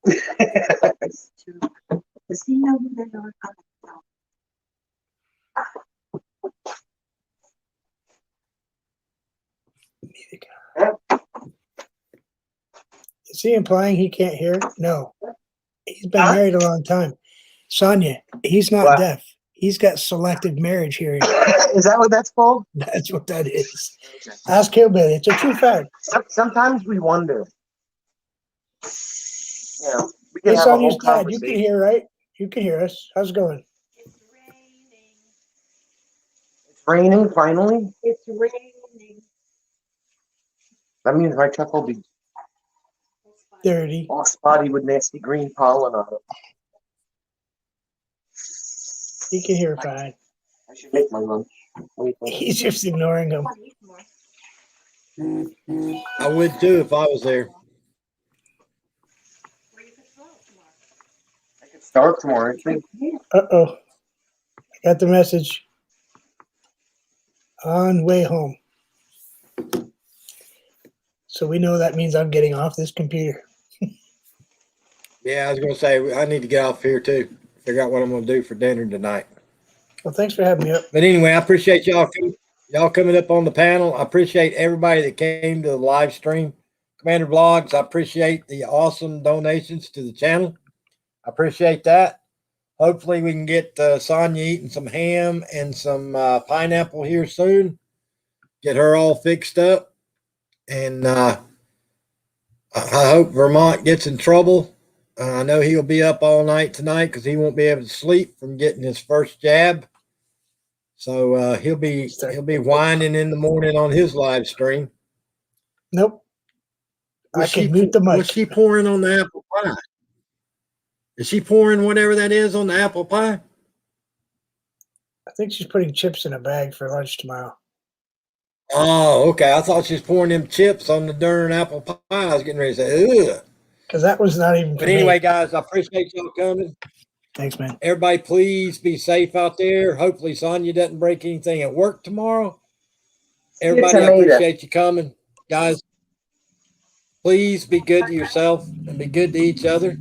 Does he know who they are? Is he implying he can't hear? No. He's been married a long time. Sonia, he's not What? deaf. He's got selective marriage hearing. Is that what that's called? That's what that is. Ask Hillbilly. It's a true fact. Sometimes we wonder. You know, we Hey, can have a Sonia's whole dad, you can conversation. hear, right? You can hear us. How's it going? It's raining. It's raining finally. It's raining. That means my truck will be Dirty. all spotty with nasty green pollen on it. He can hear fine. I should make my lunch. What do you think? He's just ignoring him. I would too if I was there. I could start tomorrow. I think. Uh-oh. I got the message. On way home. So we know that means I'm getting off this computer. Yeah, I was gonna say I need to get off here too. Figure out what I'm gonna do for dinner tonight. Well, thanks for having me up. But anyway, I appreciate y'all coming up on the panel. I appreciate everybody that came to the live stream. Commander Vlogs, I appreciate the awesome donations to the channel. I appreciate that. Hopefully we can get Sonia eating some ham and some pineapple here soon. Get her all fixed up. And I hope Vermont gets in trouble I know he'll be up all night tonight because he won't be able to sleep from getting his first jab. So he'll be whining in the morning on his live stream. Nope. I can mute the mic. What's she pouring on the apple pie? Is she pouring whatever that is on the apple pie? I think she's putting chips in a bag for lunch tomorrow. Oh, okay. I thought she was pouring them chips on the darn apple pie. I was getting ready to say, ugh. Because that was not even. But anyway, guys, I appreciate y'all coming. Thanks, man. Everybody, please be safe out there. Hopefully, Sonya doesn't break anything at work tomorrow. Everybody, I appreciate you coming. Guys, please be good to yourself and be good to each other.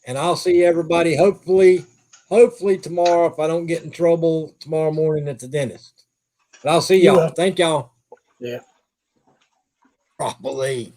And I'll see everybody hopefully tomorrow if I don't get in trouble tomorrow morning at the dentist. But I'll see y'all. Thank y'all. Yeah. Probably.